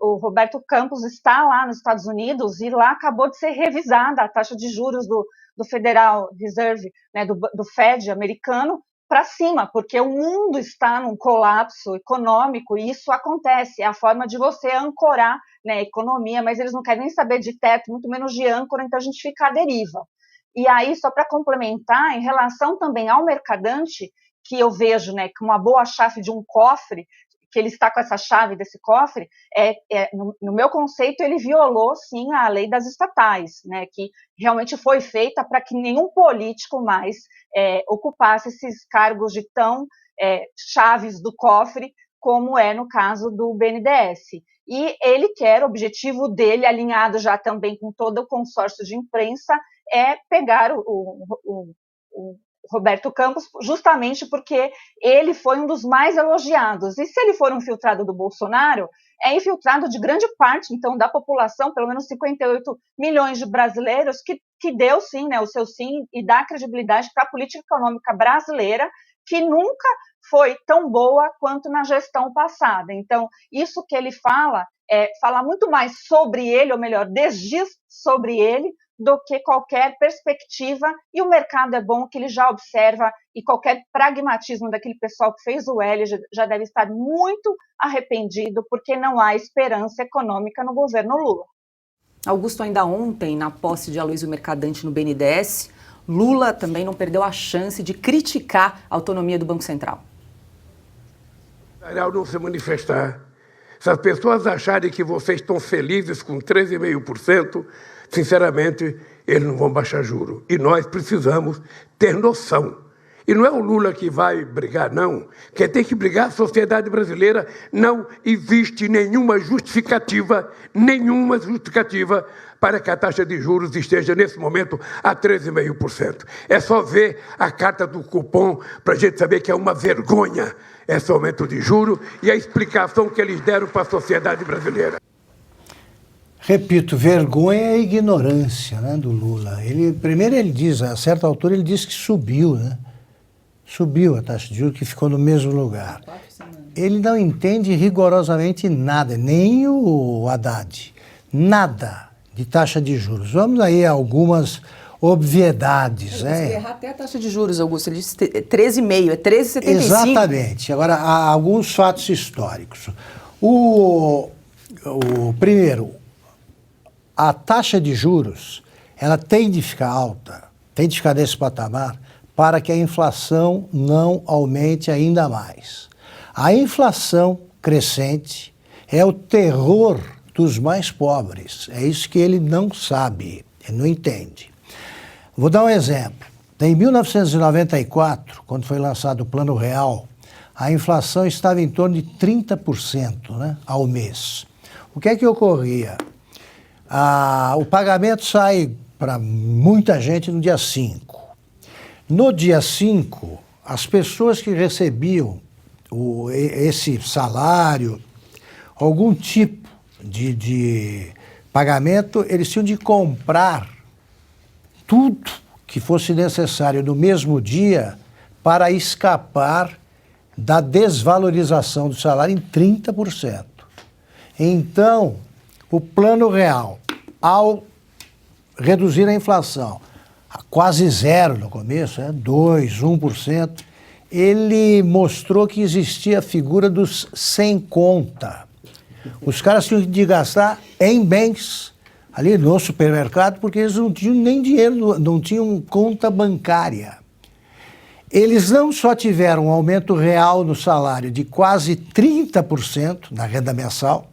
O Roberto Campos está lá nos Estados Unidos e lá acabou de ser revisada a taxa de juros do Federal Reserve, né, do Fed americano, para cima, porque o mundo está num colapso econômico e isso acontece, é a forma de você ancorar, né, a economia, mas eles não querem nem saber de teto, muito menos de âncora, então a gente fica à deriva. E aí, só para complementar, em relação também ao mercadante, que eu vejo, né, que uma boa chave de um cofre, que ele está com essa chave desse cofre, no meu conceito, ele violou, sim, a lei das estatais, né, que realmente foi feita para que nenhum político mais ocupasse esses cargos de tão chaves do cofre, como é no caso do BNDES. E ele quer, o objetivo dele, alinhado já também com todo o consórcio de imprensa, é pegar o Roberto Campos, justamente porque ele foi um dos mais elogiados. E se ele for um infiltrado do Bolsonaro, é infiltrado de grande parte, então, da população, pelo menos 58 milhões de brasileiros, que deu sim, né, o seu sim, e dá credibilidade para a política econômica brasileira, que nunca foi tão boa quanto na gestão passada. Então, isso que ele fala muito mais sobre ele, ou melhor, desdiz sobre ele, do que qualquer perspectiva, e o mercado é bom que ele já observa, e qualquer pragmatismo daquele pessoal que fez o L já deve estar muito arrependido, porque não há esperança econômica no governo Lula. Augusto, ainda ontem, na posse de Aloysio Mercadante no BNDES, Lula também não perdeu a chance de criticar a autonomia do Banco Central. Não se manifestar. Se as pessoas acharem que vocês estão felizes com 13,5%, sinceramente, eles não vão baixar juro. E nós precisamos ter noção. E não é o Lula que vai brigar, não. Quem tem que brigar é a sociedade brasileira. Não existe nenhuma justificativa para que a taxa de juros esteja, nesse momento, a 13,5%. É só ver a carta do cupom para a gente saber que é uma vergonha esse aumento de juros e a explicação que eles deram para a sociedade brasileira. Repito, vergonha é a ignorância, né, do Lula. Primeiro ele diz, a certa altura ele diz que subiu, né? Subiu a taxa de juros, que ficou no mesmo lugar. Ele não entende rigorosamente nada, nem o Haddad. Nada de taxa de juros. Vamos aí a algumas obviedades, né? Ele errar até a taxa de juros, Augusto. Ele disse 13,5, é 13,75. Exatamente. Agora, há alguns fatos históricos. Primeiro, a taxa de juros, ela tem de ficar alta, tem de ficar nesse patamar, para que a inflação não aumente ainda mais. A inflação crescente é o terror dos mais pobres. É isso que ele não sabe, ele não entende. Vou dar um exemplo. Em 1994, quando foi lançado o Plano Real, a inflação estava em torno de 30%, né, ao mês. O que é que ocorria? O pagamento sai para muita gente no dia 5. No dia 5, as pessoas que recebiam esse salário, algum tipo de pagamento, eles tinham de comprar tudo que fosse necessário no mesmo dia para escapar da desvalorização do salário em 30%. Então, o Plano Real, ao reduzir a inflação a quase zero no começo, 2%, 1%, ele mostrou que existia a figura dos sem conta. Os caras tinham de gastar em bens, ali no supermercado, porque eles não tinham nem dinheiro, não tinham conta bancária. Eles não só tiveram um aumento real no salário de quase 30% na renda mensal,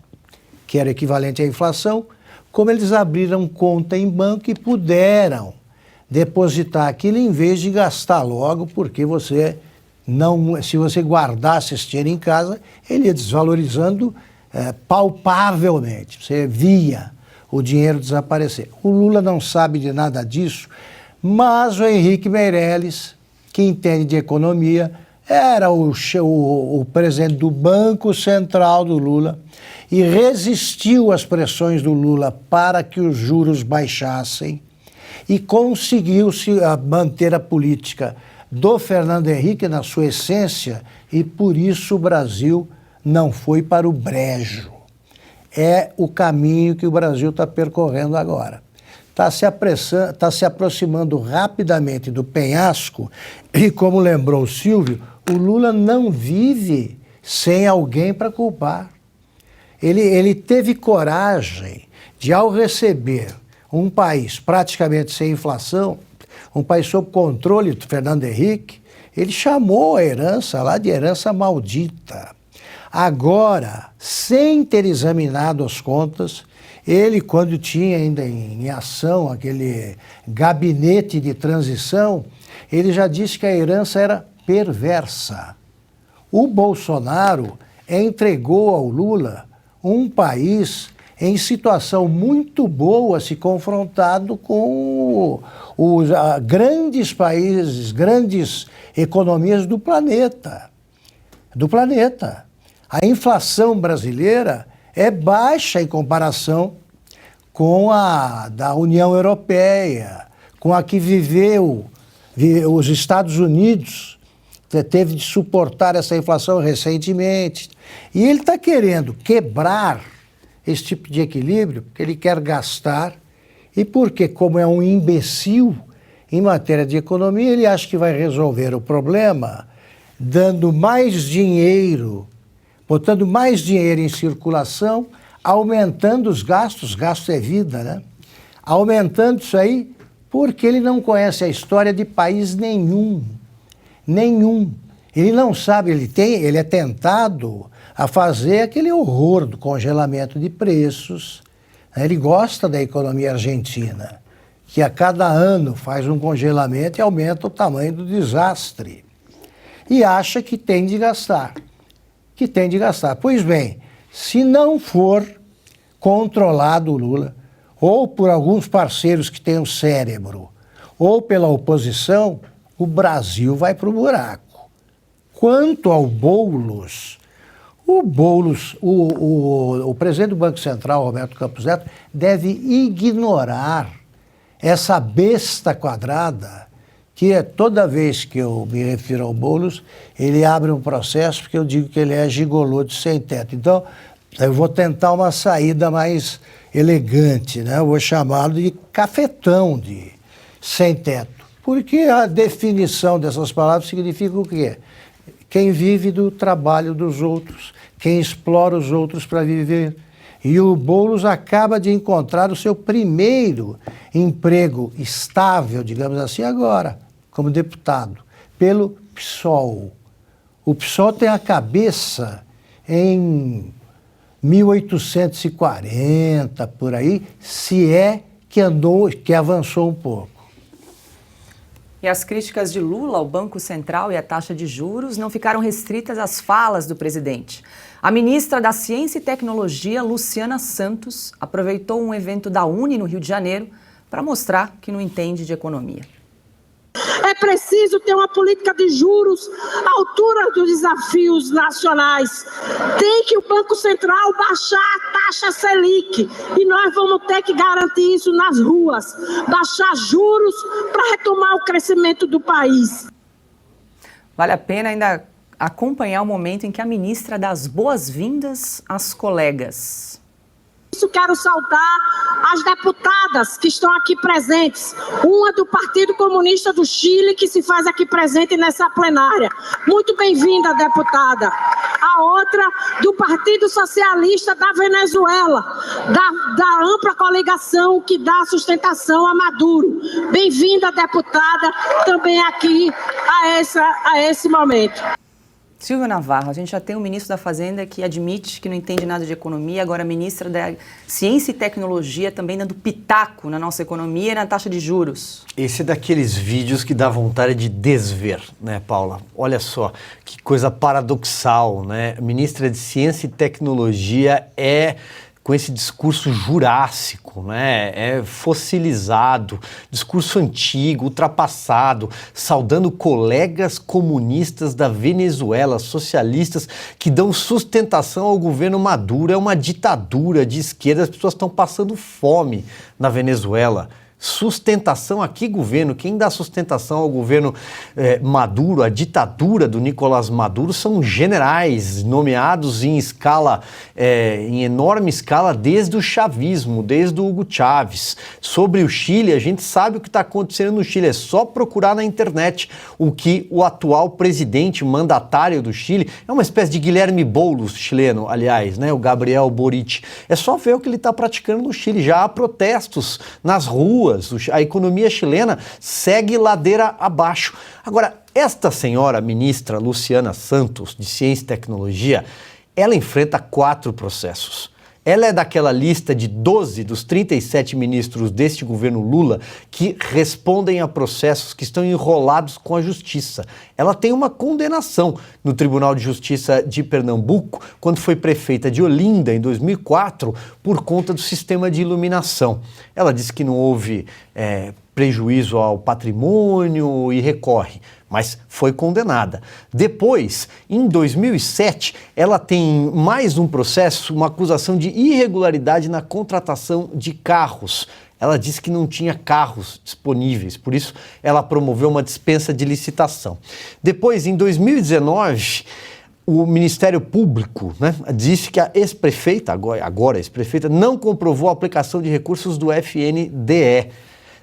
que era equivalente à inflação, como eles abriram conta em banco e puderam depositar aquilo em vez de gastar logo, porque se você guardasse esse dinheiro em casa, ele ia desvalorizando palpavelmente. Você via o dinheiro desaparecer. O Lula não sabe de nada disso, mas o Henrique Meirelles, que entende de economia, era o presidente do Banco Central do Lula e resistiu às pressões do Lula para que os juros baixassem e conseguiu manter a política do Fernando Henrique na sua essência e por isso o Brasil não foi para o brejo. É o caminho que o Brasil está percorrendo agora. Está se aproximando rapidamente do penhasco e, como lembrou o Silvio, o Lula não vive sem alguém para culpar. Ele teve coragem de, ao receber um país praticamente sem inflação, um país sob controle do Fernando Henrique, ele chamou a herança lá de herança maldita. Agora, sem ter examinado as contas, ele, quando tinha ainda em ação aquele gabinete de transição, ele já disse que a herança era perversa. O Bolsonaro entregou ao Lula um país em situação muito boa se confrontado com os grandes países, grandes economias do planeta. A inflação brasileira é baixa em comparação com a da União Europeia, com a que viveu os Estados Unidos, teve de suportar essa inflação recentemente. E ele está querendo quebrar esse tipo de equilíbrio, porque ele quer gastar e porque, como é um imbecil em matéria de economia, ele acha que vai resolver o problema dando mais dinheiro, botando mais dinheiro em circulação, aumentando os gastos, gasto é vida, né? Aumentando isso aí porque ele não conhece a história de país nenhum. Ele não sabe, ele é tentado a fazer aquele horror do congelamento de preços. Ele gosta da economia argentina, que a cada ano faz um congelamento e aumenta o tamanho do desastre. E acha que tem de gastar. Pois bem, se não for controlado o Lula, ou por alguns parceiros que tenham cérebro, ou pela oposição, o Brasil vai para o buraco. Quanto ao Boulos, o presidente do Banco Central, Roberto Campos Neto, deve ignorar essa besta quadrada que é toda vez que eu me refiro ao Boulos, ele abre um processo porque eu digo que ele é gigolô de sem teto. Então, eu vou tentar uma saída mais elegante, né? Eu vou chamá-lo de cafetão de sem teto. Porque a definição dessas palavras significa o quê? Quem vive do trabalho dos outros, quem explora os outros para viver. E o Boulos acaba de encontrar o seu primeiro emprego estável, digamos assim, agora, como deputado, pelo PSOL. O PSOL tem a cabeça em 1840, por aí, se é que avançou um pouco. E as críticas de Lula ao Banco Central e à taxa de juros não ficaram restritas às falas do presidente. A ministra da Ciência e Tecnologia, Luciana Santos, aproveitou um evento da Uni no Rio de Janeiro para mostrar que não entende de economia. É preciso ter uma política de juros à altura dos desafios nacionais. Tem que o Banco Central baixar a taxa Selic e nós vamos ter que garantir isso nas ruas. Baixar juros para retomar o crescimento do país. Vale a pena ainda acompanhar o momento em que a ministra dá as boas-vindas às colegas. Quero saudar as deputadas que estão aqui presentes. Uma do Partido Comunista do Chile, que se faz aqui presente nessa plenária. Muito bem-vinda, deputada. A outra do Partido Socialista da Venezuela, da ampla coligação que dá sustentação a Maduro. Bem-vinda, deputada, também aqui a esse momento. Silvio Navarro, a gente já tem um ministro da Fazenda que admite que não entende nada de economia, agora a ministra da Ciência e Tecnologia também dando pitaco na nossa economia e na taxa de juros. Esse é daqueles vídeos que dá vontade de desver, né, Paula? Olha só, que coisa paradoxal, né? A ministra de Ciência e Tecnologia com esse discurso jurássico, né? É fossilizado, discurso antigo, ultrapassado, saudando colegas comunistas da Venezuela, socialistas, que dão sustentação ao governo Maduro. É uma ditadura de esquerda, as pessoas estão passando fome na Venezuela. Sustentação a que governo? Quem dá sustentação ao governo Maduro, a ditadura do Nicolás Maduro, são generais nomeados em enorme escala desde o chavismo, desde o Hugo Chávez. Sobre o Chile, a gente sabe o que está acontecendo no Chile, é só procurar na internet o que o atual presidente mandatário do Chile, é uma espécie de Guilherme Boulos chileno, aliás, né, o Gabriel Boric. É só ver o que ele está praticando no Chile, já há protestos nas ruas. A economia chilena segue ladeira abaixo. Agora, esta senhora ministra Luciana Santos, de Ciência e Tecnologia, ela enfrenta 4 processos. Ela é daquela lista de 12 dos 37 ministros deste governo Lula que respondem a processos que estão enrolados com a justiça. Ela tem uma condenação no Tribunal de Justiça de Pernambuco, quando foi prefeita de Olinda, em 2004, por conta do sistema de iluminação. Ela disse que não houve prejuízo ao patrimônio e recorre, mas foi condenada. Depois, em 2007, ela tem mais um processo, uma acusação de irregularidade na contratação de carros. Ela disse que não tinha carros disponíveis, por isso ela promoveu uma dispensa de licitação. Depois, em 2019, o Ministério Público, né, disse que a ex-prefeita, agora ex-prefeita, não comprovou a aplicação de recursos do FNDE.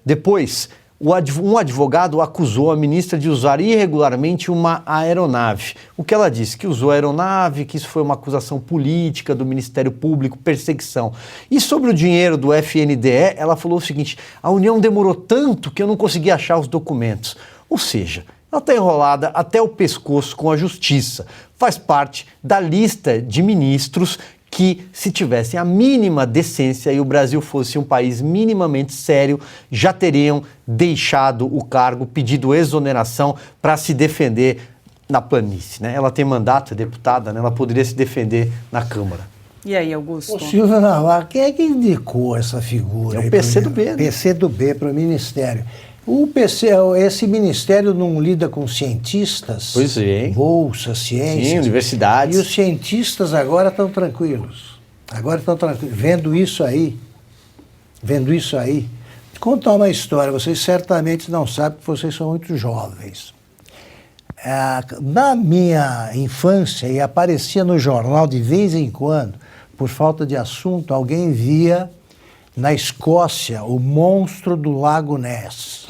Depois, um advogado acusou a ministra de usar irregularmente uma aeronave. O que ela disse? Que usou a aeronave, que isso foi uma acusação política do Ministério Público, perseguição. E sobre o dinheiro do FNDE, ela falou o seguinte: a União demorou tanto que eu não consegui achar os documentos. Ou seja, ela está enrolada até o pescoço com a justiça. Faz parte da lista de ministros que, se tivessem a mínima decência e o Brasil fosse um país minimamente sério, já teriam deixado o cargo, pedido exoneração para se defender na planície, né? Ela tem mandato, é deputada, né? Ela poderia se defender na Câmara. E aí, Augusto? Ô, Silvio Navarro, quem é que indicou essa figura? É o PCdoB, né? PCdoB para o Ministério. Esse ministério não lida com cientistas? Pois é. Bolsa, ciências. Sim, universidades. E os cientistas agora estão tranquilos. Vendo isso aí. Contar uma história. Vocês certamente não sabem, porque vocês são muito jovens. Na minha infância, e aparecia no jornal de vez em quando, por falta de assunto, alguém via na Escócia o monstro do Lago Ness.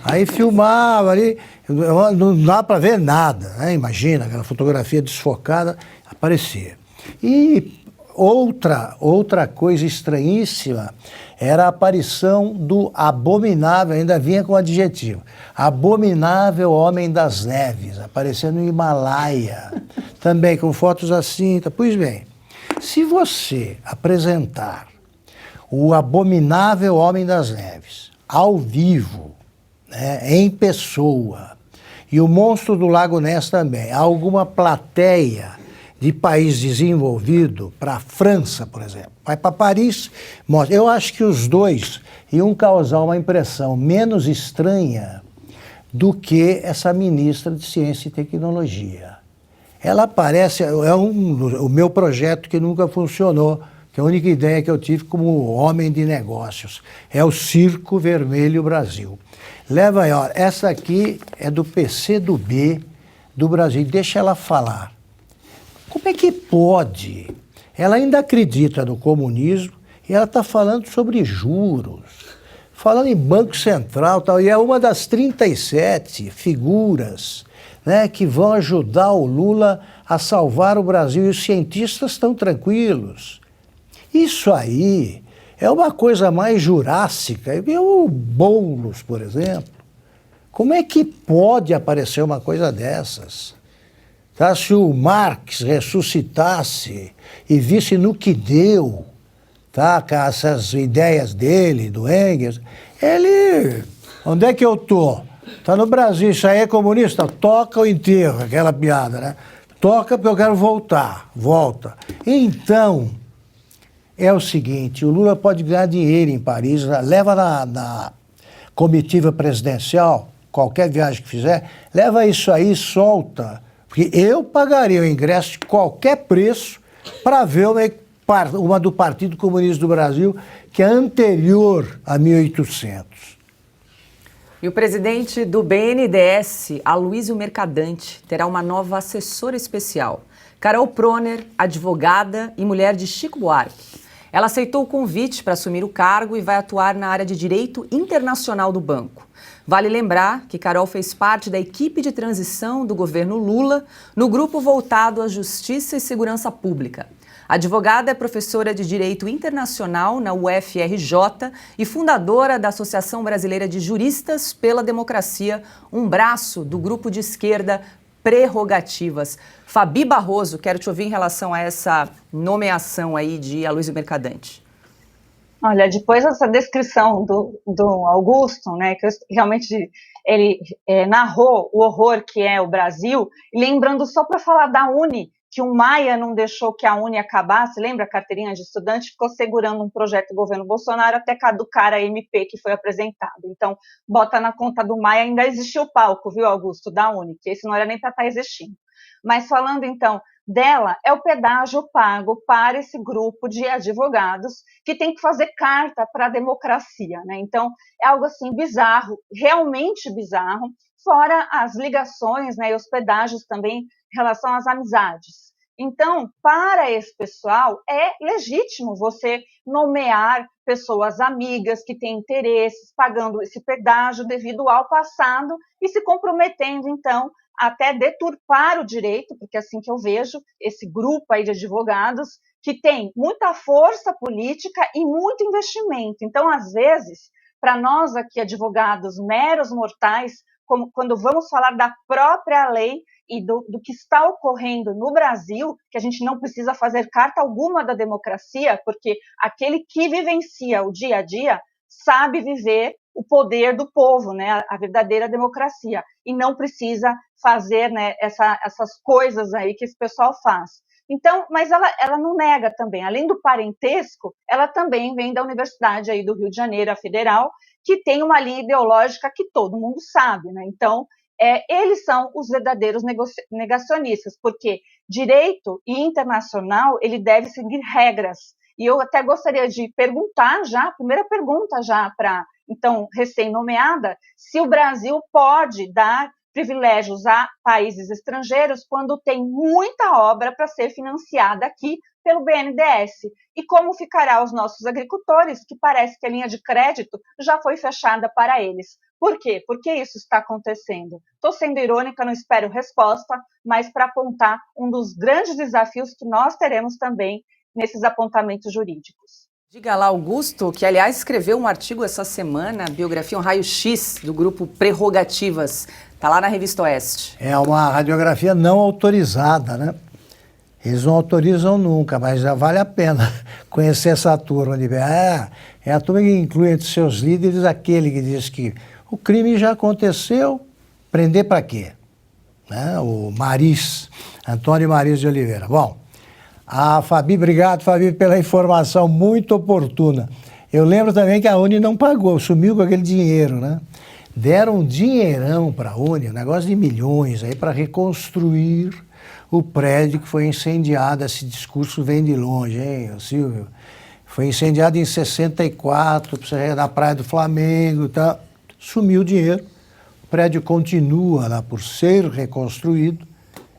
Aí filmava ali, não dá para ver nada, né? Imagina, aquela fotografia desfocada, aparecia. E outra coisa estranhíssima era a aparição do abominável, ainda vinha com adjetivo, abominável homem das neves, aparecendo no Himalaia, também com fotos assim. Pois bem, se você apresentar o abominável homem das neves ao vivo, né, em pessoa. E o monstro do Lago Ness também. Há alguma plateia de país desenvolvido, para a França, por exemplo, vai para Paris, mostra. Eu acho que os dois iam causar uma impressão menos estranha do que essa ministra de Ciência e Tecnologia. Ela parece, o meu projeto que nunca funcionou, que a única ideia que eu tive como homem de negócios, é o Circo Vermelho Brasil. Leva aí, ó, essa aqui é do PCdoB do Brasil, deixa ela falar. Como é que pode? Ela ainda acredita no comunismo e ela está falando sobre juros, falando em Banco Central, tal, e é uma das 37 figuras, né, que vão ajudar o Lula a salvar o Brasil, e os cientistas estão tranquilos. Isso aí é uma coisa mais jurássica. O Boulos, por exemplo. Como é que pode aparecer uma coisa dessas? Tá? Se o Marx ressuscitasse e visse no que deu, tá, com essas ideias dele, do Engels, ele... Onde é que eu tô? Tá no Brasil, isso aí é comunista? Toca o enterro, aquela piada, né? Toca porque eu quero voltar. Volta. Então, é o seguinte, o Lula pode ganhar dinheiro em Paris, leva na comitiva presidencial, qualquer viagem que fizer, leva isso aí, solta. Porque eu pagaria o ingresso de qualquer preço para ver uma do Partido Comunista do Brasil, que é anterior a 1800. E o presidente do BNDES, Aloysio Mercadante, terá uma nova assessora especial. Carol Proner, advogada e mulher de Chico Buarque. Ela aceitou o convite para assumir o cargo e vai atuar na área de direito internacional do banco. Vale lembrar que Carol fez parte da equipe de transição do governo Lula no grupo voltado à Justiça e Segurança Pública. A advogada é professora de Direito Internacional na UFRJ e fundadora da Associação Brasileira de Juristas pela Democracia, um braço do grupo de esquerda Prerrogativas. Fabi Barroso, quero te ouvir em relação a essa nomeação aí de Aloysio Mercadante. Olha, depois dessa descrição do Augusto, né, que realmente ele narrou o horror que é o Brasil, e lembrando só para falar da Uni, que o Maia não deixou que a Uni acabasse, lembra a carteirinha de estudante? Ficou segurando um projeto do governo Bolsonaro até caducar a MP que foi apresentado. Então, bota na conta do Maia, ainda existiu o palco, viu, Augusto, da Uni, que esse não era nem para estar existindo. Mas falando, então, dela, é o pedágio pago para esse grupo de advogados que tem que fazer carta para a democracia, né? Então, é algo assim bizarro, realmente bizarro, fora as ligações, né, e os pedágios também em relação às amizades. Então, para esse pessoal, é legítimo você nomear pessoas amigas que têm interesses, pagando esse pedágio devido ao passado e se comprometendo, então, até deturpar o direito, porque é assim que eu vejo esse grupo aí de advogados que tem muita força política e muito investimento. Então, às vezes, para nós aqui, advogados meros mortais, como quando vamos falar da própria lei e do que está ocorrendo no Brasil, que a gente não precisa fazer carta alguma da democracia, porque aquele que vivencia o dia a dia sabe viver o poder do povo, né, a verdadeira democracia, e não precisa fazer, né, essas coisas aí que esse pessoal faz. Então, mas ela não nega também, além do parentesco, ela também vem da Universidade aí do Rio de Janeiro, a Federal, que tem uma linha ideológica que todo mundo sabe, né? Então, eles são os verdadeiros negacionistas, porque direito e internacional, ele deve seguir regras. E eu até gostaria de perguntar já, primeira pergunta já para, então, recém-nomeada, se o Brasil pode dar privilégios a países estrangeiros quando tem muita obra para ser financiada aqui pelo BNDES. E como ficará os nossos agricultores, que parece que a linha de crédito já foi fechada para eles. Por quê? Por que isso está acontecendo? Estou sendo irônica, não espero resposta, mas para apontar um dos grandes desafios que nós teremos também nesses apontamentos jurídicos. Diga lá, Augusto, que aliás escreveu um artigo essa semana, biografia, um raio-x do grupo Prerrogativas, está lá na Revista Oeste. É uma radiografia não autorizada, né? Eles não autorizam nunca, mas já vale a pena conhecer essa turma. É a turma que inclui entre seus líderes aquele que diz que O crime já aconteceu, prender para quê? Né? O Mariz, Antônio Mariz de Oliveira. Bom, a Fabi, obrigado, Fabi, pela informação muito oportuna. Eu lembro também que a Uni não pagou, sumiu com aquele dinheiro, né? Deram um dinheirão para a Uni, um negócio de milhões aí para reconstruir o prédio que foi incendiado. Esse discurso vem de longe, hein, Silvio? Foi incendiado em 64, na Praia do Flamengo, tá? Sumiu o dinheiro. O prédio continua lá por ser reconstruído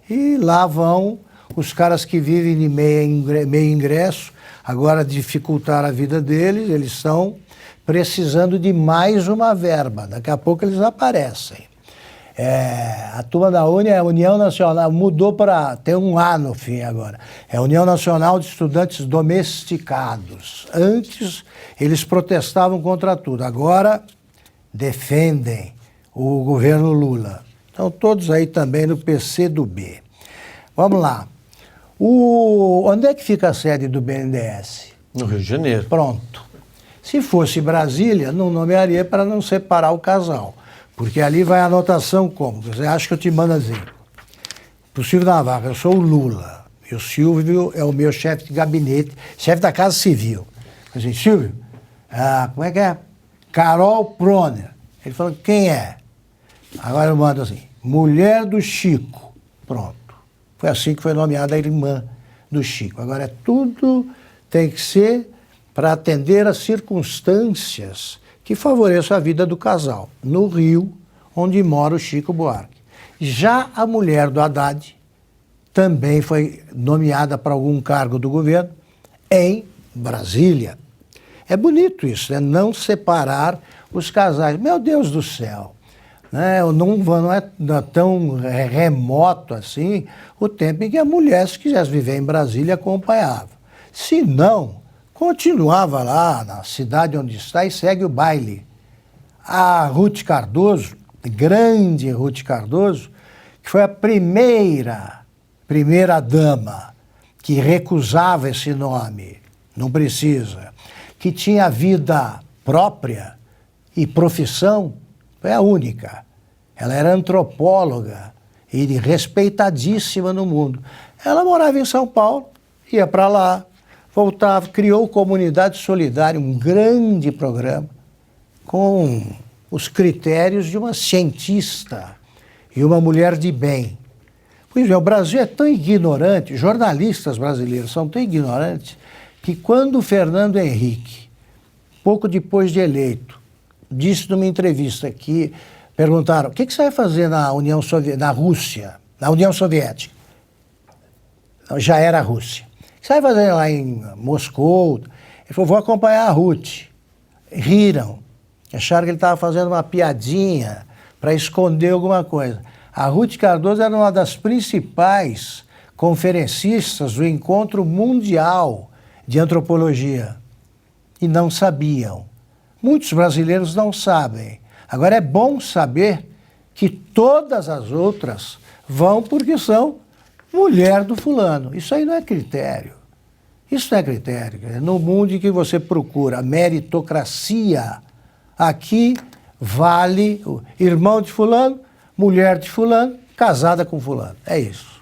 e lá vão os caras que vivem de meio ingresso, agora dificultar a vida deles, eles estão precisando de mais uma verba. Daqui a pouco eles aparecem. A turma da Uni é a União Nacional, mudou para... tem um A no fim agora. É a União Nacional de Estudantes Domesticados. Antes, eles protestavam contra tudo. Agora, defendem o governo Lula. Então, todos aí também no PCdoB. Vamos lá. Onde é que fica a sede do BNDES? No Rio de Janeiro. Pronto. Se fosse Brasília, não nomearia para não separar o casal. Porque ali vai a anotação como? Você acha que eu te mando assim? Para o Silvio Navarro, eu sou o Lula. E o Silvio é o meu chefe de gabinete, chefe da Casa Civil. Assim, Silvio, como é que é? Carol Proner. Ele falou, quem é? Agora eu mando assim, mulher do Chico. Pronto. Foi assim que foi nomeada a irmã do Chico. Agora, tudo tem que ser para atender às circunstâncias que favoreçam a vida do casal, no Rio, onde mora o Chico Buarque. Já a mulher do Haddad também foi nomeada para algum cargo do governo em Brasília. É bonito isso, né? Não separar os casais. Meu Deus do céu! Né? Não é tão remoto assim o tempo em que a mulher, se quisesse viver em Brasília, acompanhava. Se não, continuava lá na cidade onde está e segue o baile. A Ruth Cardoso, grande Ruth Cardoso, que foi a primeira dama que recusava esse nome, não precisa, que tinha vida própria e profissão, foi a única. Ela era antropóloga e respeitadíssima no mundo. Ela morava em São Paulo, ia para lá, voltava, criou Comunidade Solidária, um grande programa, com os critérios de uma cientista e uma mulher de bem. Pois é, o Brasil é tão ignorante, jornalistas brasileiros são tão ignorantes, que quando o Fernando Henrique, pouco depois de eleito, disse numa entrevista que perguntaram, o que você vai fazer na União Soviética? Já era a Rússia. O que você vai fazer lá em Moscou? Ele falou, vou acompanhar a Ruth. Riram. Acharam que ele estava fazendo uma piadinha para esconder alguma coisa. A Ruth Cardoso era uma das principais conferencistas do Encontro Mundial de Antropologia. E não sabiam. Muitos brasileiros não sabem. Agora é bom saber que todas as outras vão porque são mulher do fulano. Isso aí não é critério. Isso não é critério. No mundo em que você procura meritocracia, aqui vale o irmão de fulano, mulher de fulano, casada com fulano. É isso.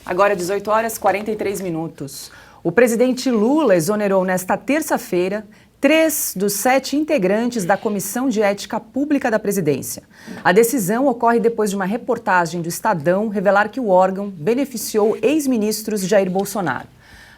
Agora 18 horas e 43 minutos. O presidente Lula exonerou nesta terça-feira 3 dos 7 integrantes da Comissão de Ética Pública da Presidência. A decisão ocorre depois de uma reportagem do Estadão revelar que o órgão beneficiou ex-ministros Jair Bolsonaro.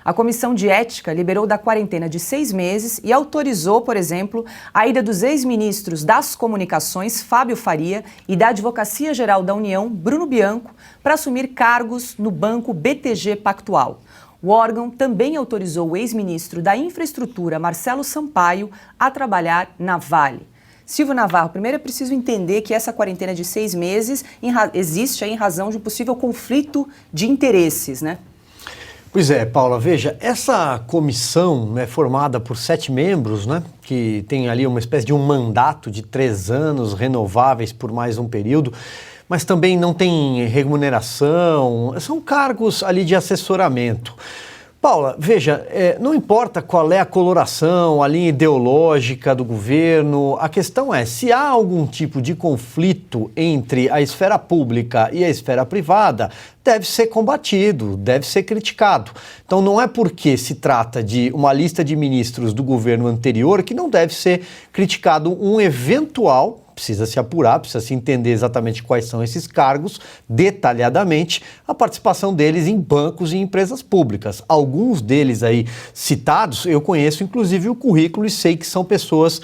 A Comissão de Ética liberou da quarentena de 6 meses e autorizou, por exemplo, a ida dos ex-ministros das Comunicações, Fábio Faria, e da Advocacia Geral da União, Bruno Bianco, para assumir cargos no Banco BTG Pactual. O órgão também autorizou o ex-ministro da Infraestrutura, Marcelo Sampaio, a trabalhar na Vale. Silvio Navarro, primeiro é preciso entender que essa quarentena de 6 meses existe aí em razão de um possível conflito de interesses, né? Pois é, Paula, veja, essa comissão é formada por 7 membros, né, que tem ali uma espécie de um mandato de 3 anos, renováveis por mais um período, mas também não tem remuneração, são cargos ali de assessoramento. Paula, veja, não importa qual é a coloração, a linha ideológica do governo, a questão é se há algum tipo de conflito entre a esfera pública e a esfera privada, deve ser combatido, deve ser criticado. Então não é porque se trata de uma lista de ministros do governo anterior que não deve ser criticado um eventual. Precisa se apurar, precisa se entender exatamente quais são esses cargos, detalhadamente, a participação deles em bancos e empresas públicas. Alguns deles aí citados, eu conheço inclusive o currículo e sei que são pessoas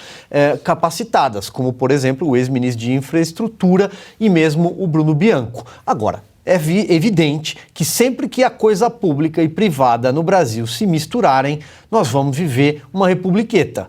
capacitadas, como por exemplo o ex-ministro de Infraestrutura e mesmo o Bruno Bianco. Agora, é evidente que sempre que a coisa pública e privada no Brasil se misturarem, nós vamos viver uma republiqueta.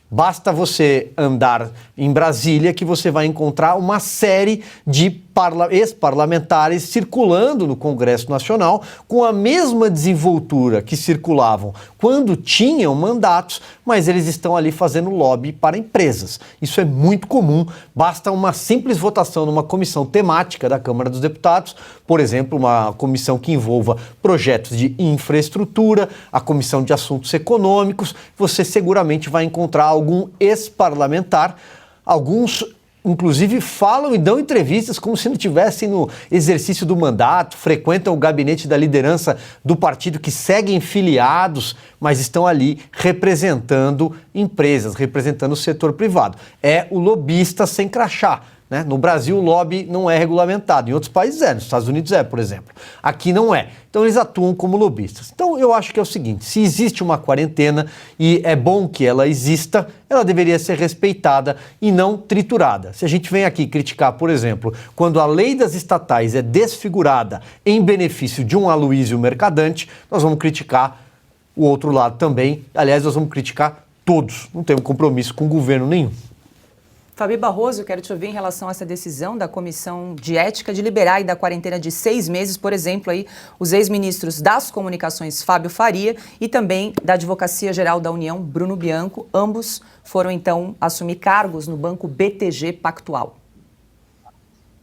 Basta você andar em Brasília que você vai encontrar uma série de ex-parlamentares circulando no Congresso Nacional com a mesma desenvoltura que circulavam quando tinham mandatos, mas eles estão ali fazendo lobby para empresas. Isso é muito comum, basta uma simples votação numa comissão temática da Câmara dos Deputados, por exemplo, uma comissão que envolva projetos de infraestrutura, a comissão de assuntos econômicos, você seguramente vai encontrar algum ex-parlamentar, alguns inclusive falam e dão entrevistas como se não estivessem no exercício do mandato, frequentam o gabinete da liderança do partido, que seguem filiados, mas estão ali representando empresas, representando o setor privado. É o lobista sem crachá. Né? No Brasil, o lobby não é regulamentado. Em outros países é, nos Estados Unidos é, por exemplo. Aqui não é. Então, eles atuam como lobistas. Então, eu acho que é o seguinte, se existe uma quarentena e é bom que ela exista, ela deveria ser respeitada e não triturada. Se a gente vem aqui criticar, por exemplo, quando a lei das estatais é desfigurada em benefício de um Aloysio Mercadante, nós vamos criticar o outro lado também. Aliás, nós vamos criticar todos. Não temos compromisso com o governo nenhum. Fabi Barroso, eu quero te ouvir em relação a essa decisão da Comissão de Ética de liberar e da quarentena de 6 meses, por exemplo, aí, os ex-ministros das Comunicações, Fábio Faria, e também da Advocacia Geral da União, Bruno Bianco. Ambos foram, então, assumir cargos no Banco BTG Pactual.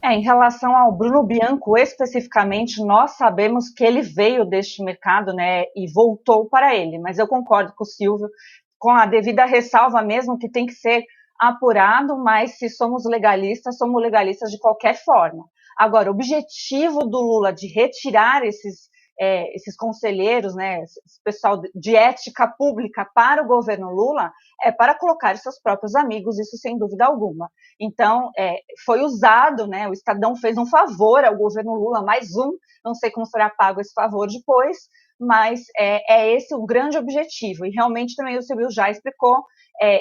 Em relação ao Bruno Bianco, especificamente, nós sabemos que ele veio deste mercado, né, e voltou para ele. Mas eu concordo com o Silvio, com a devida ressalva mesmo, que tem que ser apurado, mas se somos legalistas de qualquer forma. Agora, o objetivo do Lula de retirar esses conselheiros, né, esse pessoal de ética pública para o governo Lula, é para colocar seus próprios amigos, isso sem dúvida alguma. Então, foi usado, né, o Estadão fez um favor ao governo Lula, mais um, não sei como será pago esse favor depois, mas é esse o grande objetivo. E realmente também o Silvio já explicou,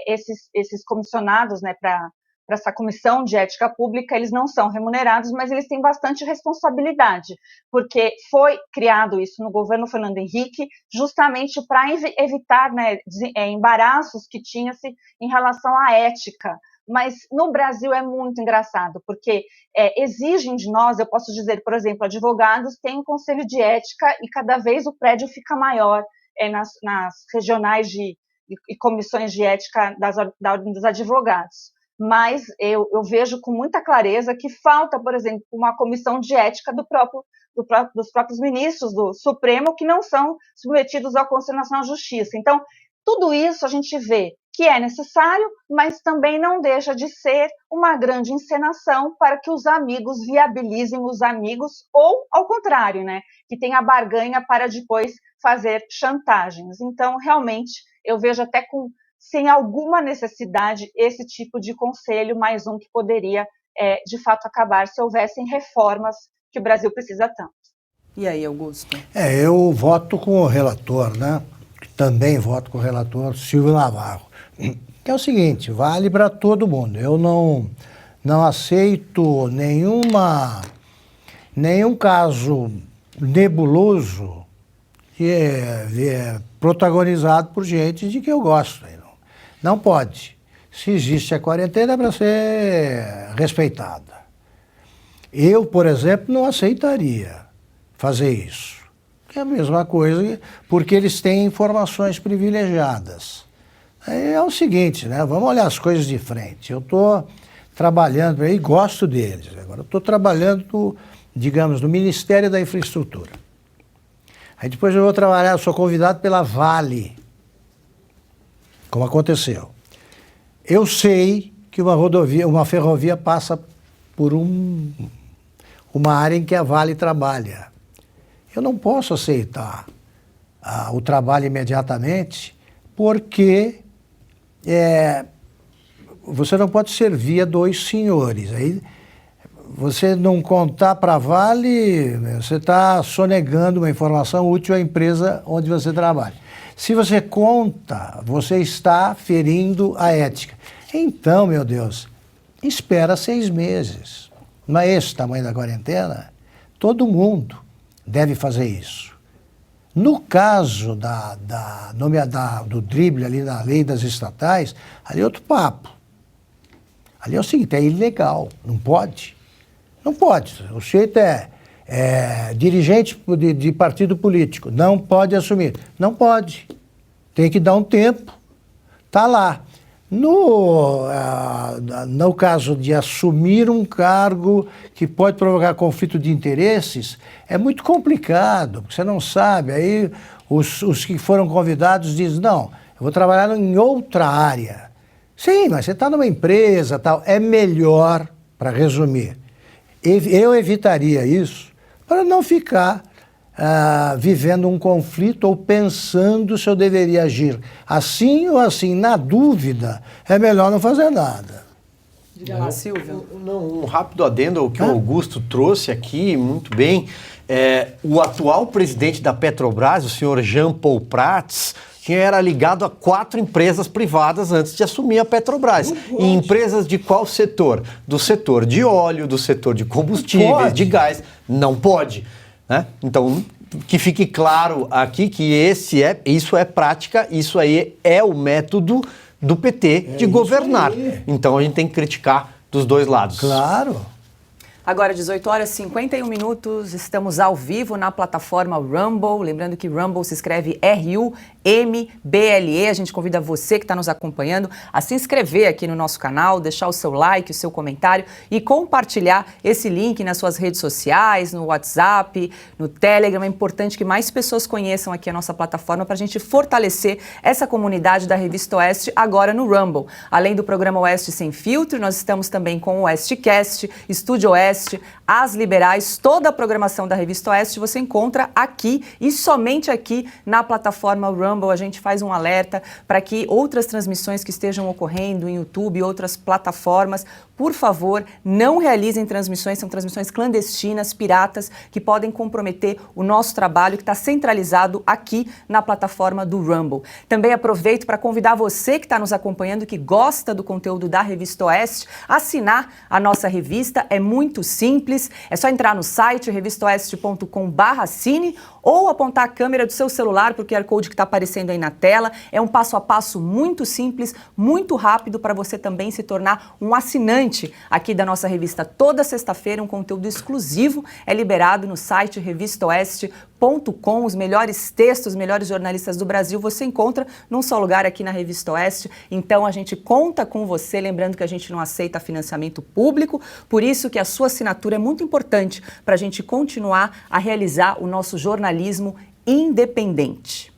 esses comissionados, né, para essa comissão de ética pública, eles não são remunerados, mas eles têm bastante responsabilidade, porque foi criado isso no governo Fernando Henrique, justamente para evitar, né, embaraços que tinha-se em relação à ética. Mas no Brasil é muito engraçado, porque exigem de nós, eu posso dizer, por exemplo, advogados têm um conselho de ética e cada vez o prédio fica maior nas regionais e comissões de ética da Ordem dos Advogados. Mas eu vejo com muita clareza que falta, por exemplo, uma comissão de ética dos próprios ministros do Supremo que não são submetidos ao Conselho Nacional de Justiça. Então, tudo isso a gente vê que é necessário, mas também não deixa de ser uma grande encenação para que os amigos viabilizem os amigos, ou ao contrário, né, que tem a barganha para depois fazer chantagens. Então, realmente, eu vejo até sem alguma necessidade esse tipo de conselho, mais um que poderia, de fato, acabar se houvessem reformas que o Brasil precisa tanto. E aí, Augusto? Eu voto com o relator, né? Também voto com o relator Silvio Navarro. Que é o seguinte, vale para todo mundo. Eu não aceito nenhum caso nebuloso que é protagonizado por gente de que eu gosto. Não pode. Se existe a quarentena, é para ser respeitada. Eu, por exemplo, não aceitaria fazer isso. É a mesma coisa, porque eles têm informações privilegiadas. É o seguinte, né? Vamos olhar as coisas de frente. Eu estou trabalhando aí, gosto deles. Agora, eu estou trabalhando, digamos, no Ministério da Infraestrutura. Aí depois eu vou trabalhar, eu sou convidado pela Vale, como aconteceu. Eu sei que uma ferrovia passa por uma área em que a Vale trabalha. Eu não posso aceitar o trabalho imediatamente, porque você não pode servir a dois senhores. Aí você não contar para a Vale, você está sonegando uma informação útil à empresa onde você trabalha. Se você conta, você está ferindo a ética. Então, meu Deus, espera 6 meses. Não é esse o tamanho da quarentena? Todo mundo deve fazer isso. No caso do drible ali na lei das estatais, ali é outro papo. Ali é o seguinte, é ilegal, não pode. Não pode. O sujeito é dirigente de partido político, não pode assumir. Não pode. Tem que dar um tempo. Está lá. No caso de assumir um cargo que pode provocar conflito de interesses, é muito complicado, porque você não sabe. Aí os que foram convidados dizem, não, eu vou trabalhar em outra área. Sim, mas você está numa empresa, tal. É melhor, para resumir, eu evitaria isso para não ficar vivendo um conflito ou pensando se eu deveria agir assim ou assim. Na dúvida, é melhor não fazer nada. Diga lá, Silvio. Um rápido adendo ao que o Augusto trouxe aqui, muito bem. O atual presidente da Petrobras, o senhor Jean Paul Prats, era ligado a 4 empresas privadas antes de assumir a Petrobras. E empresas de qual setor? Do setor de óleo, do setor de combustíveis, de gás. Não pode. Né? Então, que fique claro aqui que isso é prática, isso aí é o método do PT de governar. Então, a gente tem que criticar dos dois lados. Claro. Agora, 18h51, estamos ao vivo na plataforma Rumble. Lembrando que Rumble se escreve RUMBLE. A gente convida você que está nos acompanhando a se inscrever aqui no nosso canal, deixar o seu like, o seu comentário e compartilhar esse link nas suas redes sociais, no WhatsApp, no Telegram. É importante que mais pessoas conheçam aqui a nossa plataforma para a gente fortalecer essa comunidade da Revista Oeste agora no Rumble. Além do programa Oeste Sem Filtro, nós estamos também com o Oestecast, Estúdio Oeste, As Liberais, toda a programação da Revista Oeste você encontra aqui e somente aqui na plataforma Rumble. A gente faz um alerta para que outras transmissões que estejam ocorrendo em YouTube e outras plataformas, por favor, não realizem transmissões, são transmissões clandestinas, piratas, que podem comprometer o nosso trabalho que está centralizado aqui na plataforma do Rumble. Também aproveito para convidar você que está nos acompanhando, que gosta do conteúdo da Revista Oeste, a assinar a nossa revista. É muito simples, é só entrar no site revistaoeste.com/assine ou apontar a câmera do seu celular para o QR Code que está aparecendo aí na tela. É um passo a passo muito simples, muito rápido para você também se tornar um assinante aqui da nossa revista. Toda sexta-feira um conteúdo exclusivo é liberado no site revistaoeste.com. Os melhores textos, os melhores jornalistas do Brasil você encontra num só lugar aqui na Revista Oeste. Então a gente conta com você, lembrando que a gente não aceita financiamento público, por isso que a sua assinatura é muito importante para a gente continuar a realizar o nosso jornalismo independente.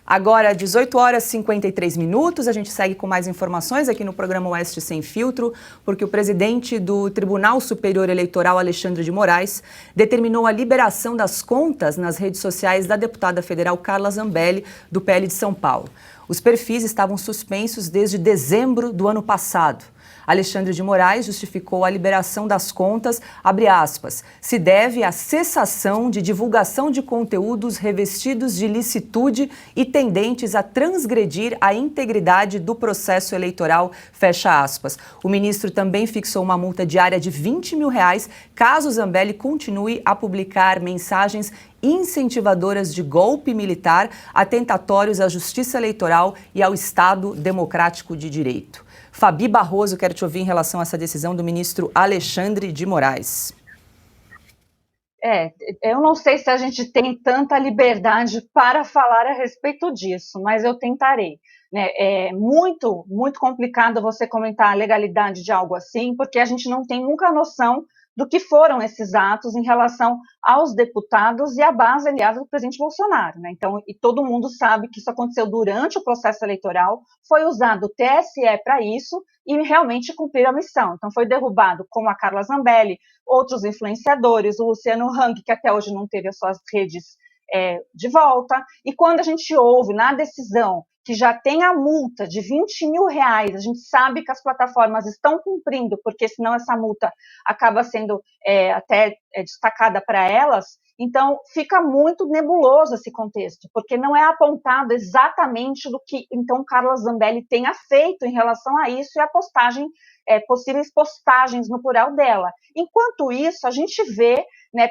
Agora, 18h53, a gente segue com mais informações aqui no programa Oeste Sem Filtro, porque o presidente do Tribunal Superior Eleitoral, Alexandre de Moraes, determinou a liberação das contas nas redes sociais da deputada federal Carla Zambelli, do PL de São Paulo. Os perfis estavam suspensos desde dezembro do ano passado. Alexandre de Moraes justificou a liberação das contas, abre aspas, se deve à cessação de divulgação de conteúdos revestidos de licitude e tendentes a transgredir a integridade do processo eleitoral, fecha aspas. O ministro também fixou uma multa diária de R$20 mil caso Zambelli continue a publicar mensagens incentivadoras de golpe militar, atentatórios à justiça eleitoral e ao Estado Democrático de Direito. Fabi Barroso, quero te ouvir em relação a essa decisão do ministro Alexandre de Moraes. Eu não sei se a gente tem tanta liberdade para falar a respeito disso, mas eu tentarei. É muito, muito complicado você comentar a legalidade de algo assim, porque a gente não tem nunca noção do que foram esses atos em relação aos deputados e à base aliada do presidente Bolsonaro, né? Então, e todo mundo sabe que isso aconteceu durante o processo eleitoral, foi usado o TSE para isso e realmente cumprir a missão. Então, foi derrubado como a Carla Zambelli, outros influenciadores, o Luciano Hang, que até hoje não teve as suas redes de volta, e quando a gente ouve na decisão que já tem a multa de R$20 mil, a gente sabe que as plataformas estão cumprindo, porque senão essa multa acaba sendo até destacada para elas, então fica muito nebuloso esse contexto, porque não é apontado exatamente do que então Carla Zambelli tenha feito em relação a isso e a postagem, possíveis postagens no plural dela. Enquanto isso, a gente vê, né,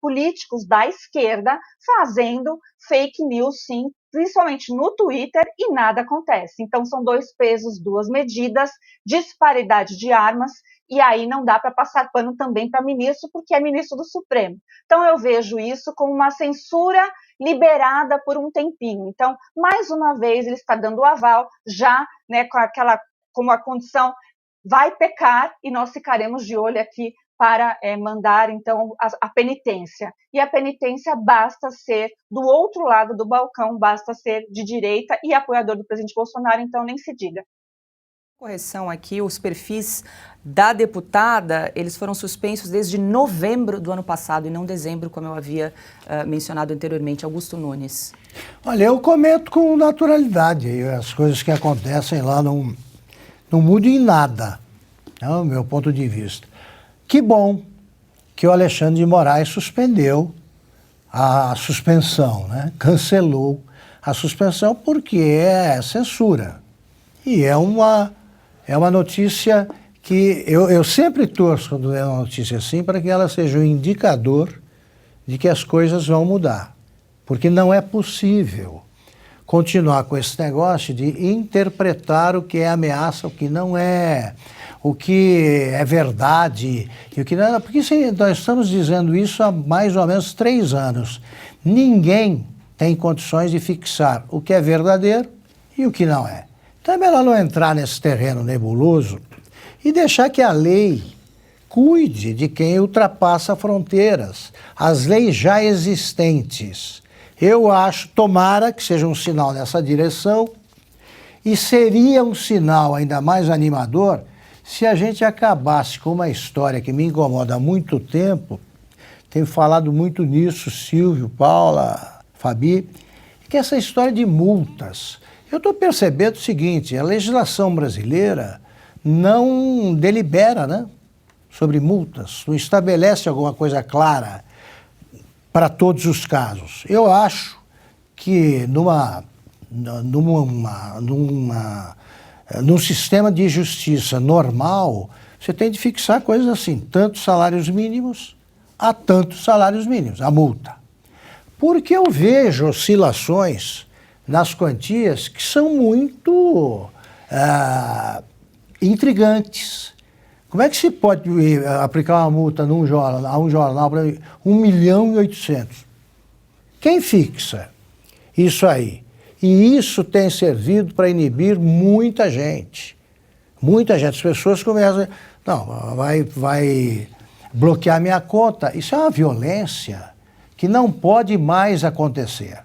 políticos da esquerda fazendo fake news, sim, principalmente no Twitter, e nada acontece. Então, são 2 pesos, 2 medidas, disparidade de armas, e aí não dá para passar pano também para ministro, porque é ministro do Supremo. Então, eu vejo isso como uma censura liberada por um tempinho. Então, mais uma vez, ele está dando o aval, já, né, como a condição vai pecar, e nós ficaremos de olho aqui para mandar, então, a penitência. E a penitência basta ser do outro lado do balcão, basta ser de direita e apoiador do presidente Bolsonaro, então nem se diga. Correção aqui, os perfis da deputada, eles foram suspensos desde novembro do ano passado e não dezembro, como eu havia mencionado anteriormente. Augusto Nunes. Olha, eu comento com naturalidade. As coisas que acontecem lá não mudam em nada, é o meu ponto de vista. Que bom que o Alexandre de Moraes suspendeu a suspensão, né? Cancelou a suspensão porque é censura. E é uma notícia que eu sempre torço quando é uma notícia assim para que ela seja um indicador de que as coisas vão mudar. Porque não é possível continuar com esse negócio de interpretar o que é ameaça, o que não é, o que é verdade e o que não é. Porque nós estamos dizendo isso há mais ou menos 3 anos. Ninguém tem condições de fixar o que é verdadeiro e o que não é. Então é melhor não entrar nesse terreno nebuloso e deixar que a lei cuide de quem ultrapassa fronteiras, as leis já existentes. Eu acho, tomara que seja um sinal nessa direção, e seria um sinal ainda mais animador se a gente acabasse com uma história que me incomoda há muito tempo, tenho falado muito nisso, Silvio, Paula, Fabi, que é essa história de multas. Eu estou percebendo o seguinte, a legislação brasileira não delibera, né, sobre multas, não estabelece alguma coisa clara para todos os casos. Eu acho que num sistema de justiça normal, você tem de fixar coisas assim, tantos salários mínimos a tantos salários mínimos, a multa. Porque eu vejo oscilações nas quantias que são muito intrigantes. Como é que se pode aplicar uma multa a um jornal para 1.800.000? Quem fixa isso aí? E isso tem servido para inibir muita gente. Muita gente. As pessoas começam, não, vai bloquear minha conta. Isso é uma violência que não pode mais acontecer.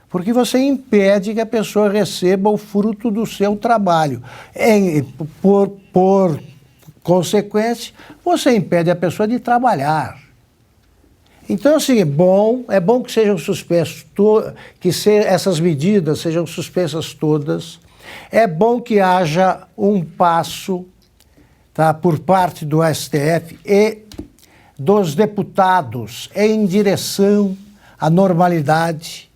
Porque você impede que a pessoa receba o fruto do seu trabalho. Por consequência, você impede a pessoa de trabalhar. Então, assim, é bom que sejam suspensos, essas medidas sejam suspensas todas. É bom que haja um passo, tá, por parte do STF e dos deputados em direção à normalidade.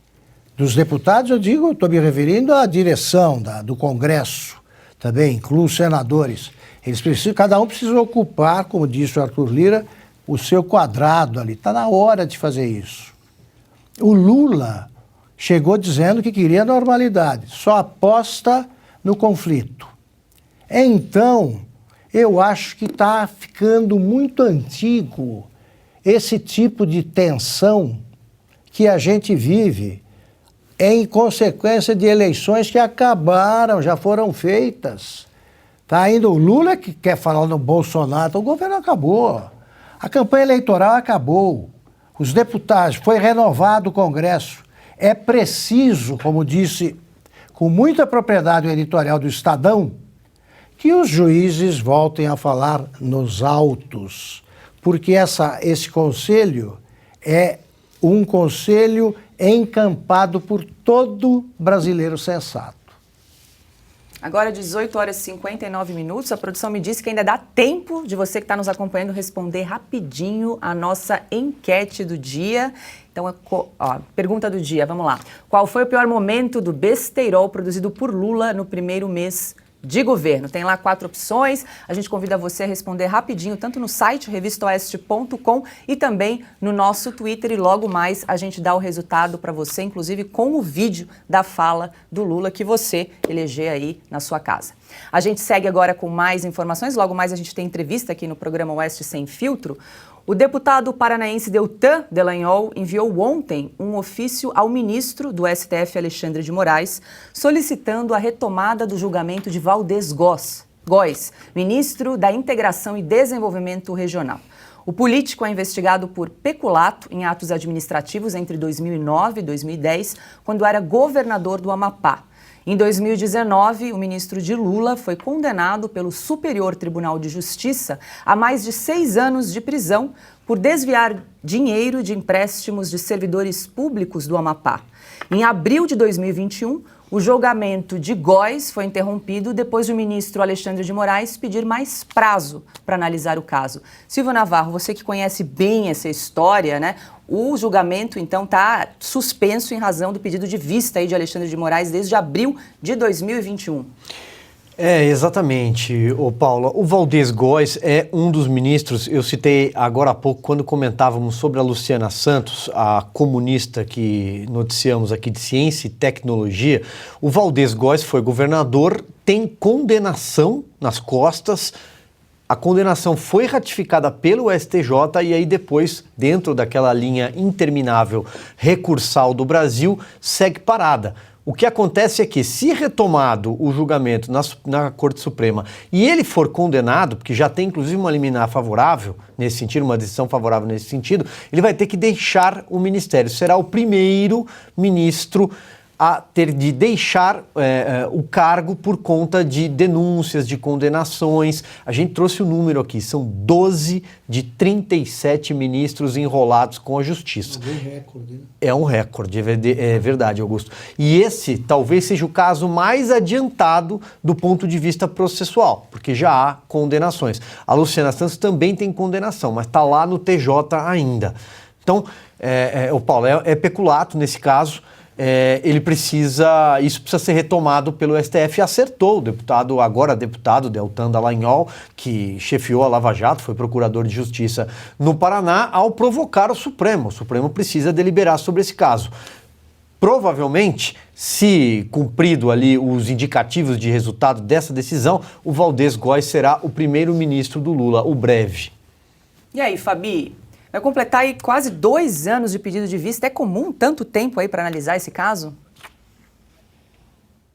Dos deputados, eu digo, estou me referindo à direção do Congresso, também inclui os senadores. Cada um precisa ocupar, como disse o Arthur Lira, o seu quadrado ali. Está na hora de fazer isso. O Lula chegou dizendo que queria normalidade, só aposta no conflito. Então, eu acho que está ficando muito antigo esse tipo de tensão que a gente vive em consequência de eleições que acabaram, já foram feitas. Tá ainda o Lula que quer falar no Bolsonaro, então o governo acabou. A campanha eleitoral acabou. Os deputados, foi renovado o Congresso. É preciso, como disse com muita propriedade o editorial do Estadão, que os juízes voltem a falar nos autos, porque esse conselho é um conselho encampado por todo brasileiro sensato. Agora, 18 horas e 59 minutos, a produção me disse que ainda dá tempo de você que está nos acompanhando responder rapidinho a nossa enquete do dia. Então, pergunta do dia, vamos lá. Qual foi o pior momento do besteirol produzido por Lula no primeiro mês de governo? Tem lá 4 opções, a gente convida você a responder rapidinho, tanto no site revistaoeste.com e também no nosso Twitter, e logo mais a gente dá o resultado para você, inclusive com o vídeo da fala do Lula que você eleger aí na sua casa. A gente segue agora com mais informações, logo mais a gente tem entrevista aqui no programa Oeste Sem Filtro. O deputado paranaense Deltan Dallagnol enviou ontem um ofício ao ministro do STF, Alexandre de Moraes, solicitando a retomada do julgamento de Valdez Góes, ministro da Integração e Desenvolvimento Regional. O político é investigado por peculato em atos administrativos entre 2009 e 2010, quando era governador do Amapá. Em 2019, o ministro de Lula foi condenado pelo Superior Tribunal de Justiça a mais de 6 anos de prisão por desviar dinheiro de empréstimos de servidores públicos do Amapá. Em abril de 2021, o julgamento de Góes foi interrompido depois do ministro Alexandre de Moraes pedir mais prazo para analisar o caso. Silvio Navarro, você que conhece bem essa história, né? O julgamento, então, está suspenso em razão do pedido de vista aí de Alexandre de Moraes desde abril de 2021. Exatamente, Paula. O Valdez Góes é um dos ministros, eu citei agora há pouco quando comentávamos sobre a Luciana Santos, a comunista que noticiamos aqui de ciência e tecnologia. O Valdez Góes foi governador, tem condenação nas costas. A condenação foi ratificada pelo STJ e aí depois, dentro daquela linha interminável recursal do Brasil, segue parada. O que acontece é que, se retomado o julgamento na Corte Suprema e ele for condenado, porque já tem inclusive uma liminar favorável nesse sentido, uma decisão favorável nesse sentido, ele vai ter que deixar o ministério. Será o primeiro ministro a ter de deixar o cargo por conta de denúncias, de condenações. A gente trouxe o número aqui, são 12 de 37 ministros enrolados com a justiça. É um recorde, né? É um recorde, é verdade, Augusto. E esse talvez seja o caso mais adiantado do ponto de vista processual, porque já há condenações. A Luciana Santos também tem condenação, mas está lá no TJ ainda. Então, o Paulo, é peculato nesse caso. Isso precisa ser retomado pelo STF. Acertou o deputado Deltan Dallagnol, que chefiou a Lava Jato, foi procurador de justiça no Paraná, ao provocar o Supremo. O Supremo precisa deliberar sobre esse caso. Provavelmente, se cumprido ali os indicativos de resultado dessa decisão, o Valdez Góes será o primeiro-ministro do Lula, o breve. E aí, Fabi? Vai completar aí quase 2 anos de pedido de vista. É comum tanto tempo aí para analisar esse caso?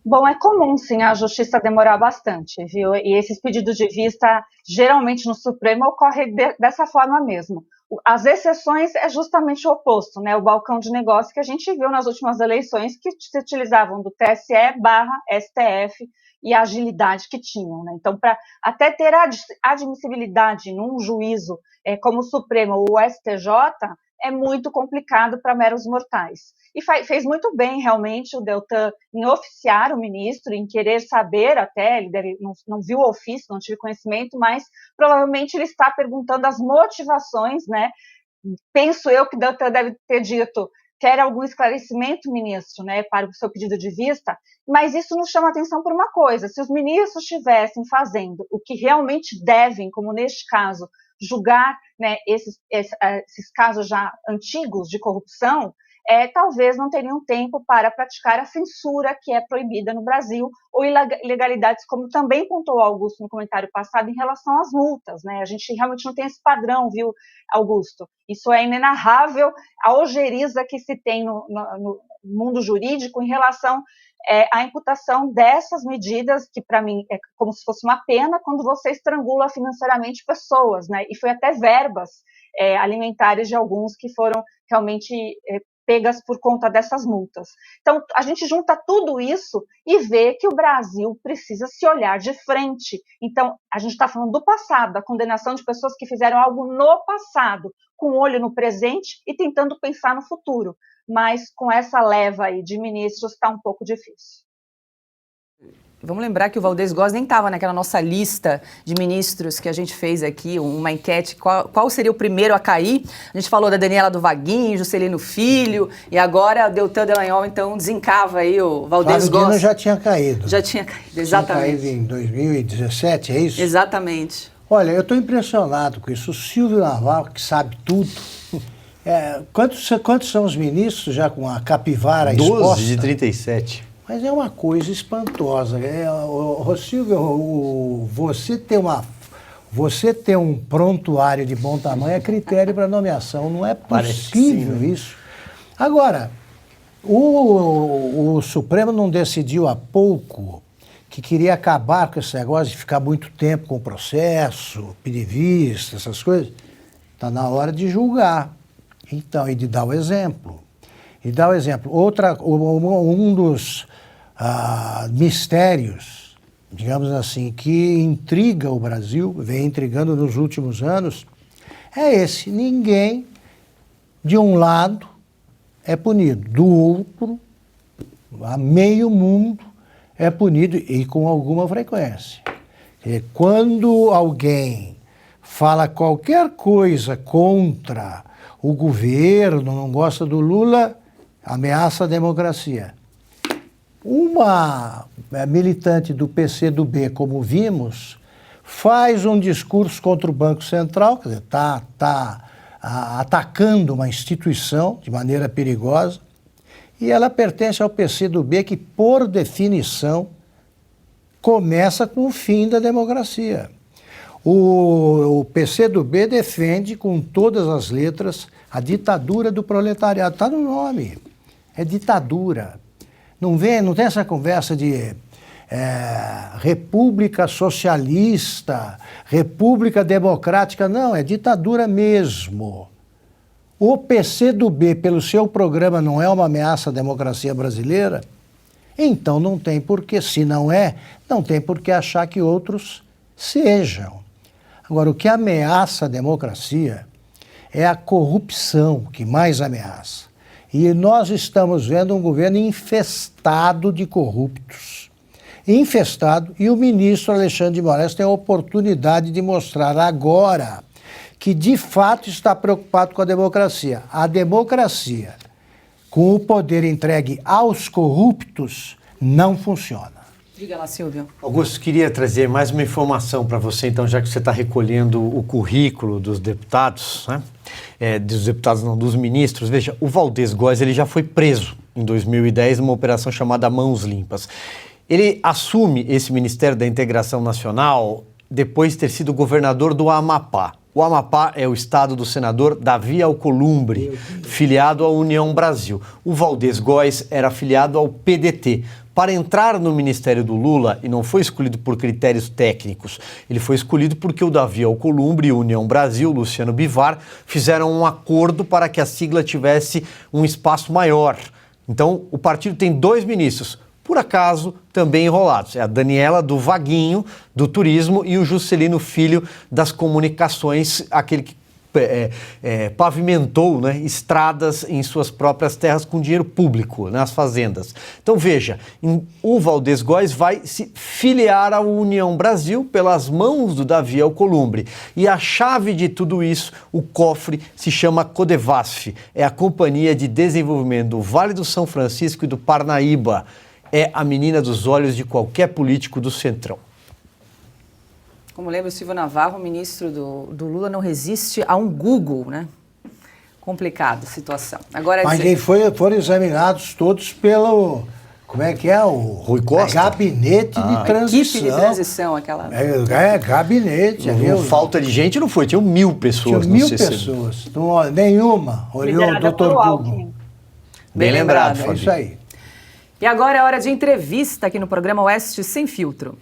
Bom, é comum, sim, a justiça demorar bastante, viu? E esses pedidos de vista, geralmente no Supremo, ocorrem dessa forma mesmo. As exceções é justamente o oposto, né? O balcão de negócio que a gente viu nas últimas eleições, que se utilizavam do TSE/STF e a agilidade que tinham, né? Então, para até ter admissibilidade num juízo como o Supremo ou o STJ, é muito complicado para meros mortais. E fez muito bem, realmente, o Deltan em oficiar o ministro, em querer saber até, ele não viu o ofício, não tive conhecimento, mas provavelmente ele está perguntando as motivações, né? Penso eu que o Deltan deve ter dito: quer algum esclarecimento, ministro, né, para o seu pedido de vista, mas isso nos chama atenção por uma coisa: se os ministros estivessem fazendo o que realmente devem, como neste caso, julgar, né, esses casos já antigos de corrupção, talvez não teriam tempo para praticar a censura que é proibida no Brasil, ou ilegalidades, como também pontuou Augusto no comentário passado, em relação às multas, né? A gente realmente não tem esse padrão, viu, Augusto? Isso é inenarrável, a ojeriza que se tem no mundo jurídico em relação a imputação dessas medidas, que para mim é como se fosse uma pena quando você estrangula financeiramente pessoas, né? E foi até verbas alimentares de alguns que foram realmente pegas por conta dessas multas. Então, a gente junta tudo isso e vê que o Brasil precisa se olhar de frente. Então, a gente está falando do passado, da condenação de pessoas que fizeram algo no passado, com o olho no presente e tentando pensar no futuro. Mas com essa leva aí de ministros está um pouco difícil. Vamos lembrar que o Valdez Góes nem estava naquela nossa lista de ministros que a gente fez aqui, uma enquete, qual seria o primeiro a cair. A gente falou da Daniela do Vaguinho, Juscelino Filho, e agora o Deltan Dallagnol, então, desencava aí o Valdez Góes. Dino já tinha caído. Já tinha caído, exatamente. Tinha caído em 2017, é isso? Exatamente. Olha, eu estou impressionado com isso. O Silvio Navarro, que sabe tudo. Quantos são os ministros já com a capivara 12 exposta? 12 de 37. Mas é uma coisa espantosa. Silvio, você ter um prontuário de bom tamanho é critério para nomeação. Não é possível isso. Agora, o Supremo não decidiu há pouco que queria acabar com esse negócio de ficar muito tempo com o processo, pedir vista, essas coisas. Está na hora de julgar. Então, e de dar o exemplo. Um dos mistérios, digamos assim, que intriga o Brasil, vem intrigando nos últimos anos, é esse. Ninguém, de um lado, é punido. Do outro, meio mundo é punido, e com alguma frequência. Quando alguém fala qualquer coisa contra o governo, não gosta do Lula, ameaça a democracia. Uma militante do PCdoB, como vimos, faz um discurso contra o Banco Central, quer dizer, está atacando uma instituição de maneira perigosa, e ela pertence ao PCdoB, que, por definição, começa com o fim da democracia. O PCdoB defende com todas as letras a ditadura do proletariado. Está no nome. É ditadura. Não tem essa conversa de república socialista, república democrática. Não, é ditadura mesmo. O PCdoB, pelo seu programa, não é uma ameaça à democracia brasileira? Então não tem porquê. Se não é, não tem porquê achar que outros sejam. Agora, o que ameaça a democracia é a corrupção que mais ameaça. E nós estamos vendo um governo infestado de corruptos. Infestado, e o ministro Alexandre de Moraes tem a oportunidade de mostrar agora que, de fato, está preocupado com a democracia. A democracia, com o poder entregue aos corruptos, não funciona. Diga lá, Silvio. Augusto, queria trazer mais uma informação para você, então, já que você está recolhendo o currículo dos deputados, né? Dos deputados não, dos ministros. Veja, o Valdez Góes, ele já foi preso em 2010 numa operação chamada Mãos Limpas. Ele assume esse Ministério da Integração Nacional depois de ter sido governador do Amapá. O Amapá é o estado do senador Davi Alcolumbre, filiado à União Brasil. O Valdez Góes era filiado ao PDT. Para entrar no Ministério do Lula, e não foi escolhido por critérios técnicos, ele foi escolhido porque o Davi Alcolumbre e a União Brasil, Luciano Bivar, fizeram um acordo para que a sigla tivesse um espaço maior. Então, o partido tem 2 ministros, por acaso, também enrolados. É a Daniela do Vaguinho, do Turismo, e o Juscelino Filho, das Comunicações, aquele que pavimentou, né, estradas em suas próprias terras com dinheiro público, nas fazendas. Então, veja, o Valdez Góes vai se filiar à União Brasil pelas mãos do Davi Alcolumbre. E a chave de tudo isso, o cofre, se chama Codevasf. É a Companhia de Desenvolvimento do Vale do São Francisco e do Parnaíba. É a menina dos olhos de qualquer político do Centrão. Como lembra o Silvio Navarro, o ministro do Lula não resiste a um Google, né? Complicada a situação. Agora, mas foram examinados todos pelo... Como é que é? O Rui Costa? Gabinete de transição. Equipe de transição, aquela... Gabinete. Falta de gente não foi, tinham 1.000 pessoas. Tinha 1.000 pessoas. Então, nenhuma olhou o Dr. Google. Bem lembrado, É isso aí. E agora é hora de entrevista aqui no programa Oeste Sem Filtro.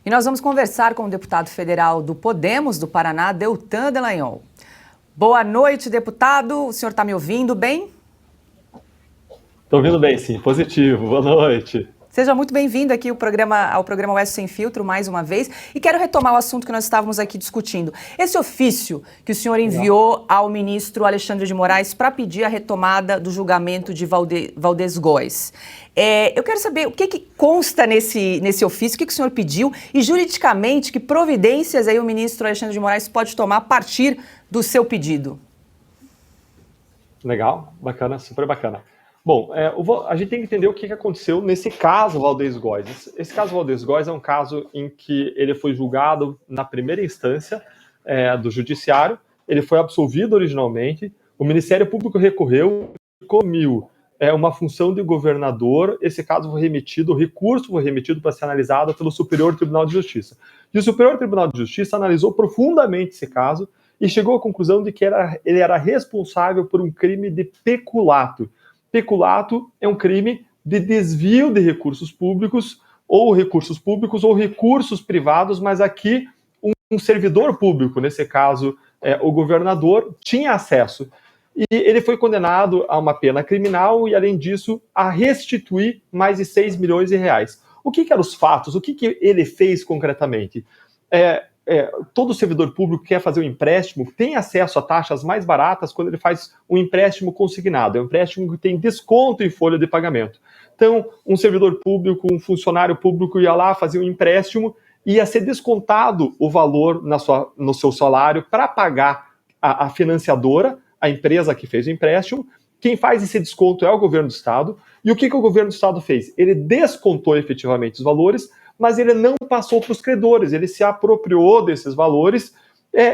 E nós vamos conversar com o deputado federal do Podemos, do Paraná, Deltan Dallagnol. Boa noite, deputado. O senhor está me ouvindo bem? Estou ouvindo bem, sim. Positivo. Boa noite. Seja muito bem-vindo aqui ao programa Oeste Sem Filtro, mais uma vez. E quero retomar o assunto que nós estávamos aqui discutindo. Esse ofício que o senhor enviou ao ministro Alexandre de Moraes para pedir a retomada do julgamento de Valdez Góes. Eu quero saber o que consta nesse ofício, o que o senhor pediu e, juridicamente, que providências aí o ministro Alexandre de Moraes pode tomar a partir do seu pedido. Legal, bacana, super bacana. Bom, a gente tem que entender o que aconteceu nesse caso Valdez Góes. Esse caso Valdez Góes é um caso em que ele foi julgado na primeira instância do judiciário, ele foi absolvido originalmente, o Ministério Público recorreu e comiu uma função de governador, esse caso foi remetido, o recurso foi remetido para ser analisado pelo Superior Tribunal de Justiça. E o Superior Tribunal de Justiça analisou profundamente esse caso e chegou à conclusão de que ele era responsável por um crime de peculato. Peculato é um crime de desvio de recursos públicos ou recursos privados, mas aqui um servidor público, nesse caso o governador, tinha acesso. E ele foi condenado a uma pena criminal e, além disso, a restituir mais de 6 milhões de reais. O que eram os fatos? O que ele fez concretamente? Todo servidor público que quer fazer um empréstimo tem acesso a taxas mais baratas quando ele faz um empréstimo consignado. É um empréstimo que tem desconto em folha de pagamento. Então, um servidor público, um funcionário público ia lá fazer um empréstimo, ia ser descontado o valor no seu salário para pagar a financiadora, a empresa que fez o empréstimo. Quem faz esse desconto é o governo do Estado. E o que o governo do Estado fez? Ele descontou efetivamente os valores, mas ele não passou para os credores, ele se apropriou desses valores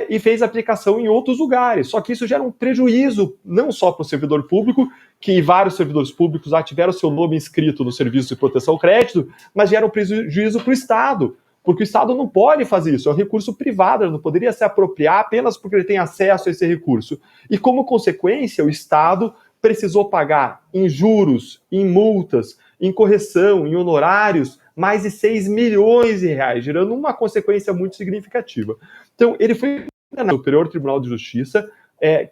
e fez aplicação em outros lugares. Só que isso gera um prejuízo, não só para o servidor público, que vários servidores públicos já tiveram seu nome inscrito no Serviço de Proteção ao Crédito, mas gera um prejuízo para o Estado, porque o Estado não pode fazer isso, é um recurso privado, ele não poderia se apropriar apenas porque ele tem acesso a esse recurso. E como consequência, o Estado precisou pagar em juros, em multas, em correção, em honorários, mais de 6 milhões de reais, gerando uma consequência muito significativa. Então, ele foi condenado no Superior Tribunal de Justiça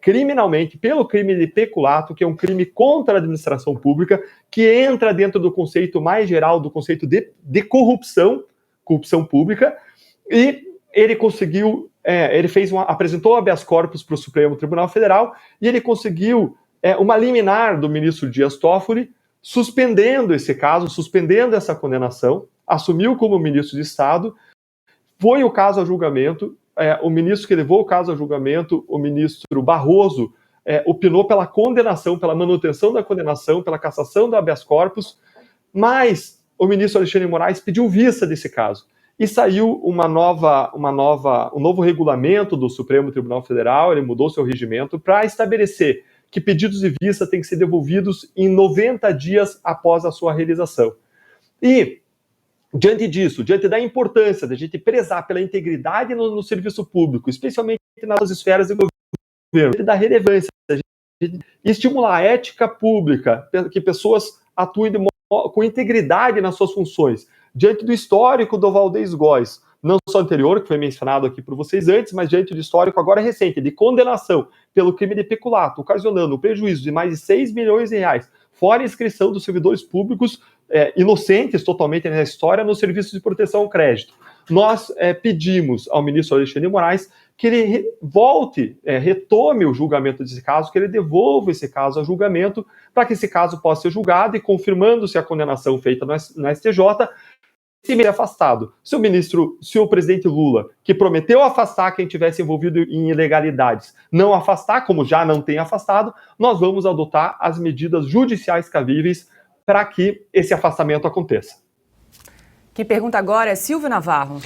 criminalmente pelo crime de peculato, que é um crime contra a administração pública, que entra dentro do conceito mais geral, do conceito de corrupção pública, e ele conseguiu, apresentou habeas corpus para o Supremo Tribunal Federal, e ele conseguiu uma liminar do ministro Dias Toffoli, suspendendo esse caso, suspendendo essa condenação, assumiu como ministro de Estado, foi o caso a julgamento, o ministro que levou o caso a julgamento, o ministro Barroso, opinou pela condenação, pela manutenção da condenação, pela cassação do habeas corpus, mas o ministro Alexandre de Moraes pediu vista desse caso. E saiu um novo regulamento do Supremo Tribunal Federal, ele mudou seu regimento para estabelecer que pedidos de vista têm que ser devolvidos em 90 dias após a sua realização. E, diante disso, diante da importância da gente prezar pela integridade no serviço público, especialmente nas esferas de governo, da relevância, da gente estimular a ética pública, que pessoas atuem com integridade nas suas funções, diante do histórico do Valdez Góes, não só anterior, que foi mencionado aqui por vocês antes, mas diante do histórico agora recente, de condenação pelo crime de peculato, ocasionando um prejuízo de mais de 6 milhões de reais, fora a inscrição dos servidores públicos inocentes totalmente na história no Serviço de Proteção ao Crédito. Nós pedimos ao ministro Alexandre de Moraes que ele retome o julgamento desse caso, que ele devolva esse caso a julgamento, para que esse caso possa ser julgado e, confirmando-se a condenação feita no STJ, se afastado. Se o presidente Lula, que prometeu afastar quem tivesse envolvido em ilegalidades, não afastar, como já não tem afastado, nós vamos adotar as medidas judiciais cabíveis para que esse afastamento aconteça. Quem pergunta agora é Silvio Navarro.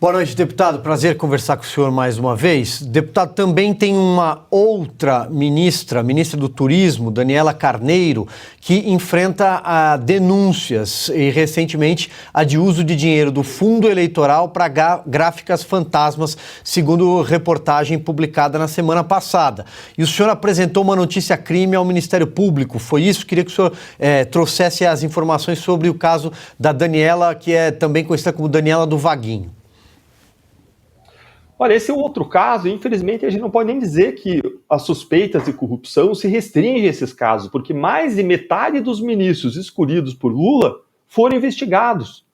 Boa noite, deputado. Prazer conversar com o senhor mais uma vez. Deputado, também tem uma outra ministra, a ministra do Turismo, Daniela Carneiro, que enfrenta denúncias e, recentemente, a de uso de dinheiro do fundo eleitoral para gráficas fantasmas, segundo reportagem publicada na semana passada. E o senhor apresentou uma notícia crime ao Ministério Público. Foi isso? Queria que o senhor trouxesse as informações sobre o caso da Daniela, que é também conhecida como Daniela do Vaguinho. Olha, esse é um outro caso, infelizmente a gente não pode nem dizer que as suspeitas de corrupção se restringem a esses casos, porque mais de metade dos ministros escolhidos por Lula foram investigados.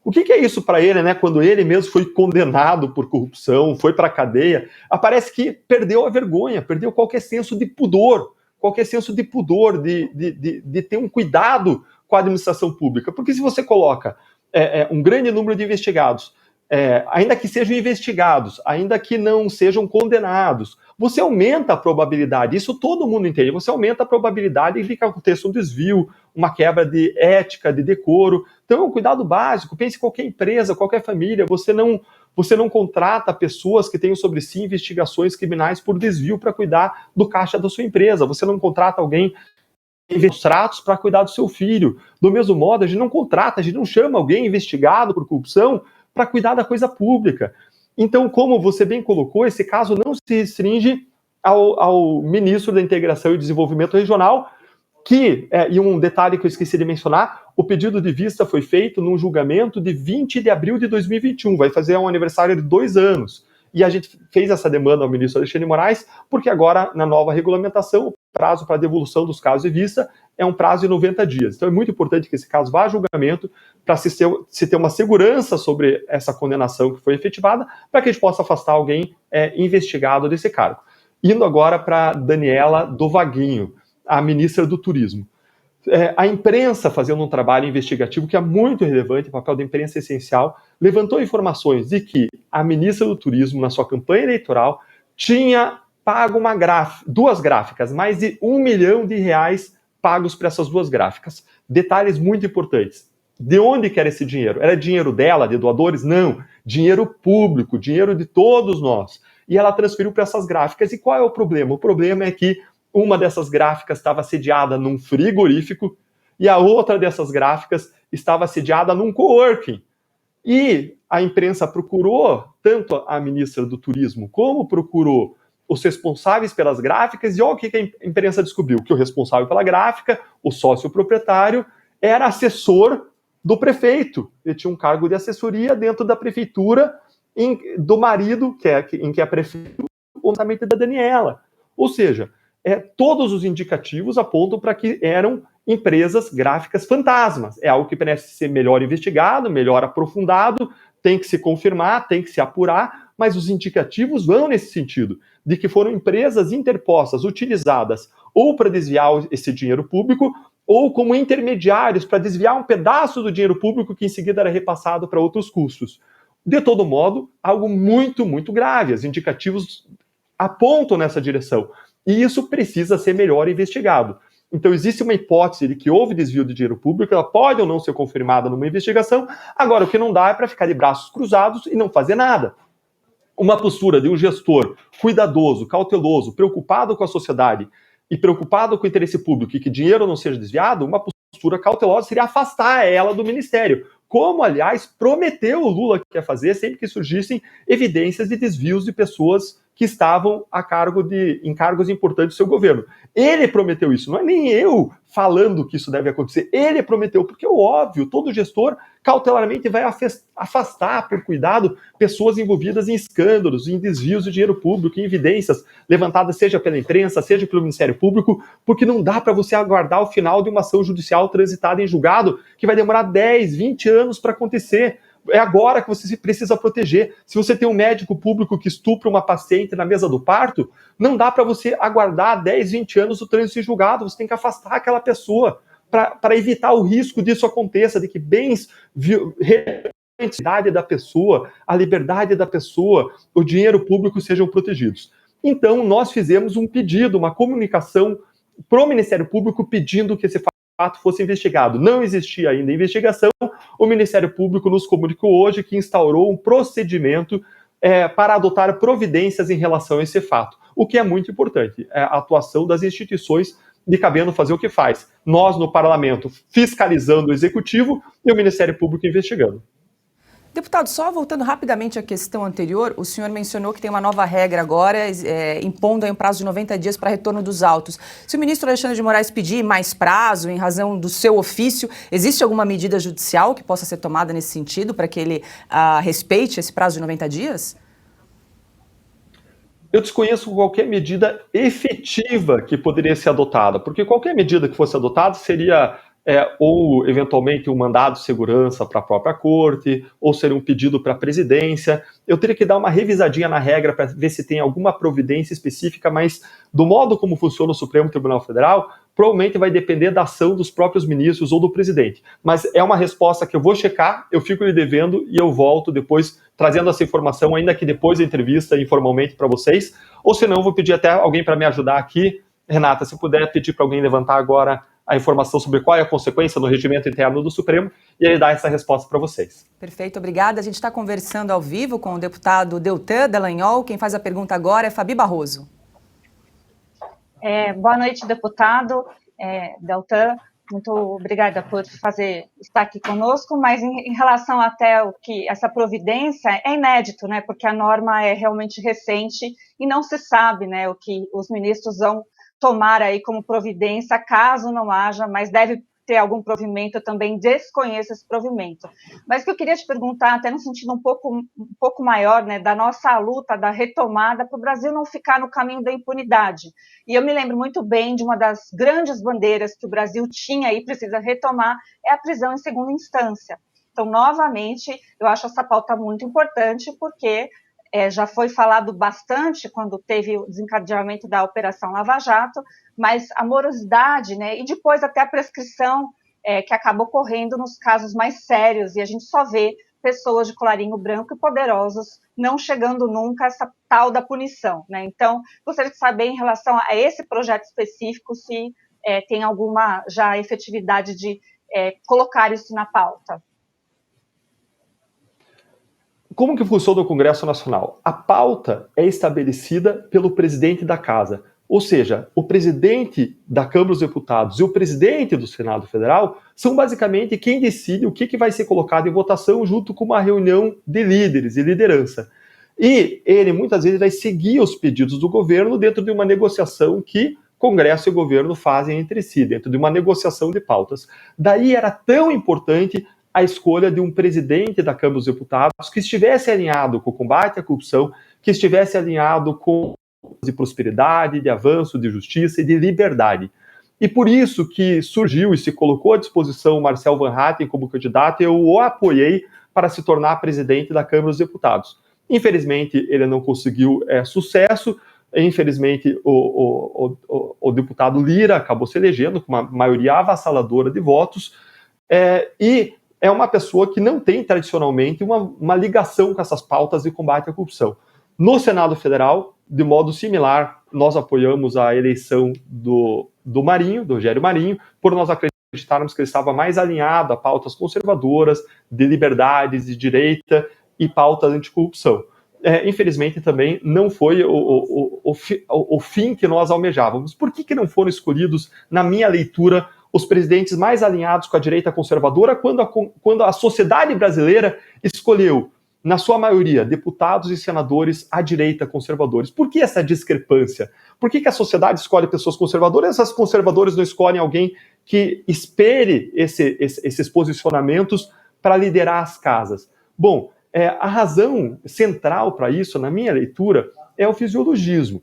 O que é isso para ele, né? Quando ele mesmo foi condenado por corrupção, foi para a cadeia, parece que perdeu a vergonha, perdeu qualquer senso de pudor, de ter um cuidado com a administração pública. Porque se você coloca um grande número de investigados, ainda que sejam investigados, ainda que não sejam condenados, você aumenta a probabilidade, isso todo mundo entende, você aumenta a probabilidade de que aconteça um desvio, uma quebra de ética, de decoro. Então é um cuidado básico. Pense em qualquer empresa, qualquer família, você não contrata pessoas que tenham sobre si investigações criminais por desvio para cuidar do caixa da sua empresa, você não contrata alguém em tratos para cuidar do seu filho. Do mesmo modo, a gente não chama alguém investigado por corrupção para cuidar da coisa pública. Então, como você bem colocou, esse caso não se restringe ao ministro da Integração e Desenvolvimento Regional, e um detalhe que eu esqueci de mencionar, o pedido de vista foi feito num julgamento de 20 de abril de 2021, vai fazer um aniversário de 2 anos. E a gente fez essa demanda ao ministro Alexandre de Moraes, porque agora, na nova regulamentação, o prazo para devolução dos casos de vista é um prazo de 90 dias. Então é muito importante que esse caso vá a julgamento para se ter uma segurança sobre essa condenação que foi efetivada, para que a gente possa afastar alguém investigado desse cargo. Indo agora para Daniela do Vaguinho, a ministra do Turismo. A imprensa, fazendo um trabalho investigativo que é muito relevante, o papel da imprensa é essencial, levantou informações de que a ministra do Turismo, na sua campanha eleitoral, tinha pago duas gráficas, mais de R$1 milhão pagos para essas duas gráficas. Detalhes muito importantes. De onde que era esse dinheiro? Era dinheiro dela, de doadores? Não. Dinheiro público, dinheiro de todos nós. E ela transferiu para essas gráficas. E qual é o problema? O problema é que uma dessas gráficas estava sediada num frigorífico e a outra dessas gráficas estava sediada num coworking. E a imprensa procurou tanto a ministra do Turismo como procurou os responsáveis pelas gráficas, e olha o que a imprensa descobriu, que o responsável pela gráfica, o sócio proprietário, era assessor do prefeito. Ele tinha um cargo de assessoria dentro da prefeitura do marido, em que é prefeito, o orçamento da Daniela. Ou seja, todos os indicativos apontam para que eram empresas gráficas fantasmas. É algo que parece ser melhor investigado, melhor aprofundado, tem que se confirmar, tem que se apurar, mas os indicativos vão nesse sentido, de que foram empresas interpostas, utilizadas ou para desviar esse dinheiro público, ou como intermediários para desviar um pedaço do dinheiro público que em seguida era repassado para outros custos. De todo modo, algo muito, muito grave. Os indicativos apontam nessa direção. E isso precisa ser melhor investigado. Então, existe uma hipótese de que houve desvio de dinheiro público, ela pode ou não ser confirmada numa investigação. Agora, o que não dá é para ficar de braços cruzados e não fazer nada. Uma postura de um gestor cuidadoso, cauteloso, preocupado com a sociedade e preocupado com o interesse público e que dinheiro não seja desviado, uma postura cautelosa seria afastar ela do ministério. Como, aliás, prometeu o Lula que ia fazer sempre que surgissem evidências de desvios de pessoas que estavam em cargos importantes do seu governo. Ele prometeu isso, não é nem eu falando que isso deve acontecer. Ele prometeu, porque é óbvio, todo gestor cautelarmente vai afastar, por cuidado, pessoas envolvidas em escândalos, em desvios de dinheiro público, em evidências levantadas seja pela imprensa, seja pelo Ministério Público, porque não dá para você aguardar o final de uma ação judicial transitada em julgado, que vai demorar 10, 20 anos para acontecer. É agora que você precisa proteger. Se você tem um médico público que estupra uma paciente na mesa do parto, não dá para você aguardar 10, 20 anos o trânsito em julgado, você tem que afastar aquela pessoa para evitar o risco disso aconteça, de que bens, a identidade da pessoa, a liberdade da pessoa, o dinheiro público sejam protegidos. Então, nós fizemos um pedido, uma comunicação para o Ministério Público pedindo que se fato fosse investigado. Não existia ainda investigação, o Ministério Público nos comunicou hoje que instaurou um procedimento para adotar providências em relação a esse fato, o que é muito importante, a atuação das instituições de cabendo fazer o que faz. Nós, no Parlamento, fiscalizando o Executivo e o Ministério Público investigando. Deputado, só voltando rapidamente à questão anterior, o senhor mencionou que tem uma nova regra agora, impondo aí um prazo de 90 dias para retorno dos autos. Se o ministro Alexandre de Moraes pedir mais prazo, em razão do seu ofício, existe alguma medida judicial que possa ser tomada nesse sentido, para que ele respeite esse prazo de 90 dias? Eu desconheço qualquer medida efetiva que poderia ser adotada, porque qualquer medida que fosse adotada seria ou eventualmente um mandado de segurança para a própria corte, ou seria um pedido para a presidência. Eu teria que dar uma revisadinha na regra para ver se tem alguma providência específica, mas do modo como funciona o Supremo Tribunal Federal, provavelmente vai depender da ação dos próprios ministros ou do presidente. Mas é uma resposta que eu vou checar, eu fico lhe devendo e eu volto depois trazendo essa informação, ainda que depois da entrevista, informalmente para vocês, ou senão eu vou pedir até alguém para me ajudar aqui. Renata, se puder pedir para alguém levantar agora a informação sobre qual é a consequência no regimento interno do Supremo e ele dá essa resposta para vocês. Perfeito, obrigada. A gente está conversando ao vivo com o deputado Deltan Dallagnol. Quem faz a pergunta agora é Fabi Barroso. Boa noite, deputado Deltan. Muito obrigada por estar aqui conosco, mas em relação até o que essa providência é inédito, né? Porque a norma é realmente recente e não se sabe, né, o que os ministros vão tomar aí como providência, caso não haja, mas deve ter algum provimento, eu também desconheço esse provimento. Mas o que eu queria te perguntar, até no sentido um pouco maior, né, da nossa luta, da retomada, para o Brasil não ficar no caminho da impunidade. E eu me lembro muito bem de uma das grandes bandeiras que o Brasil tinha e precisa retomar, é a prisão em segunda instância. Então, novamente, eu acho essa pauta muito importante, porque já foi falado bastante quando teve o desencadeamento da Operação Lava Jato, mas a morosidade, né, e depois até a prescrição que acabou ocorrendo nos casos mais sérios, e a gente só vê pessoas de colarinho branco e poderosos não chegando nunca a essa tal da punição, né? Então, gostaria de saber em relação a esse projeto específico, se tem alguma já efetividade de colocar isso na pauta. Como que funciona o Congresso Nacional? A pauta é estabelecida pelo presidente da Casa, ou seja, o presidente da Câmara dos Deputados e o presidente do Senado Federal são basicamente quem decide o que vai ser colocado em votação junto com uma reunião de líderes e liderança. E ele muitas vezes vai seguir os pedidos do governo dentro de uma negociação que Congresso e governo fazem entre si, dentro de uma negociação de pautas. Daí era tão importante a escolha de um presidente da Câmara dos Deputados que estivesse alinhado com o combate à corrupção, que estivesse alinhado com de prosperidade, de avanço, de justiça e de liberdade. E por isso que surgiu e se colocou à disposição o Marcel Van Hatten como candidato, e eu o apoiei para se tornar presidente da Câmara dos Deputados. Infelizmente, ele não conseguiu sucesso. Infelizmente, o deputado Lira acabou se elegendo com uma maioria avassaladora de votos, e é uma pessoa que não tem tradicionalmente uma ligação com essas pautas de combate à corrupção. No Senado Federal, de modo similar, nós apoiamos a eleição do Marinho, do Rogério Marinho, por nós acreditarmos que ele estava mais alinhado a pautas conservadoras, de liberdades, de direita e pautas anticorrupção. Infelizmente também não foi o fim que nós almejávamos. Por que não foram escolhidos, na minha leitura, os presidentes mais alinhados com a direita conservadora quando a sociedade brasileira escolheu, na sua maioria, deputados e senadores à direita conservadores? Por que essa discrepância? Por que a sociedade escolhe pessoas conservadoras e essas conservadoras não escolhem alguém que espere esses posicionamentos para liderar as casas? Bom, a razão central para isso, na minha leitura, é o fisiologismo.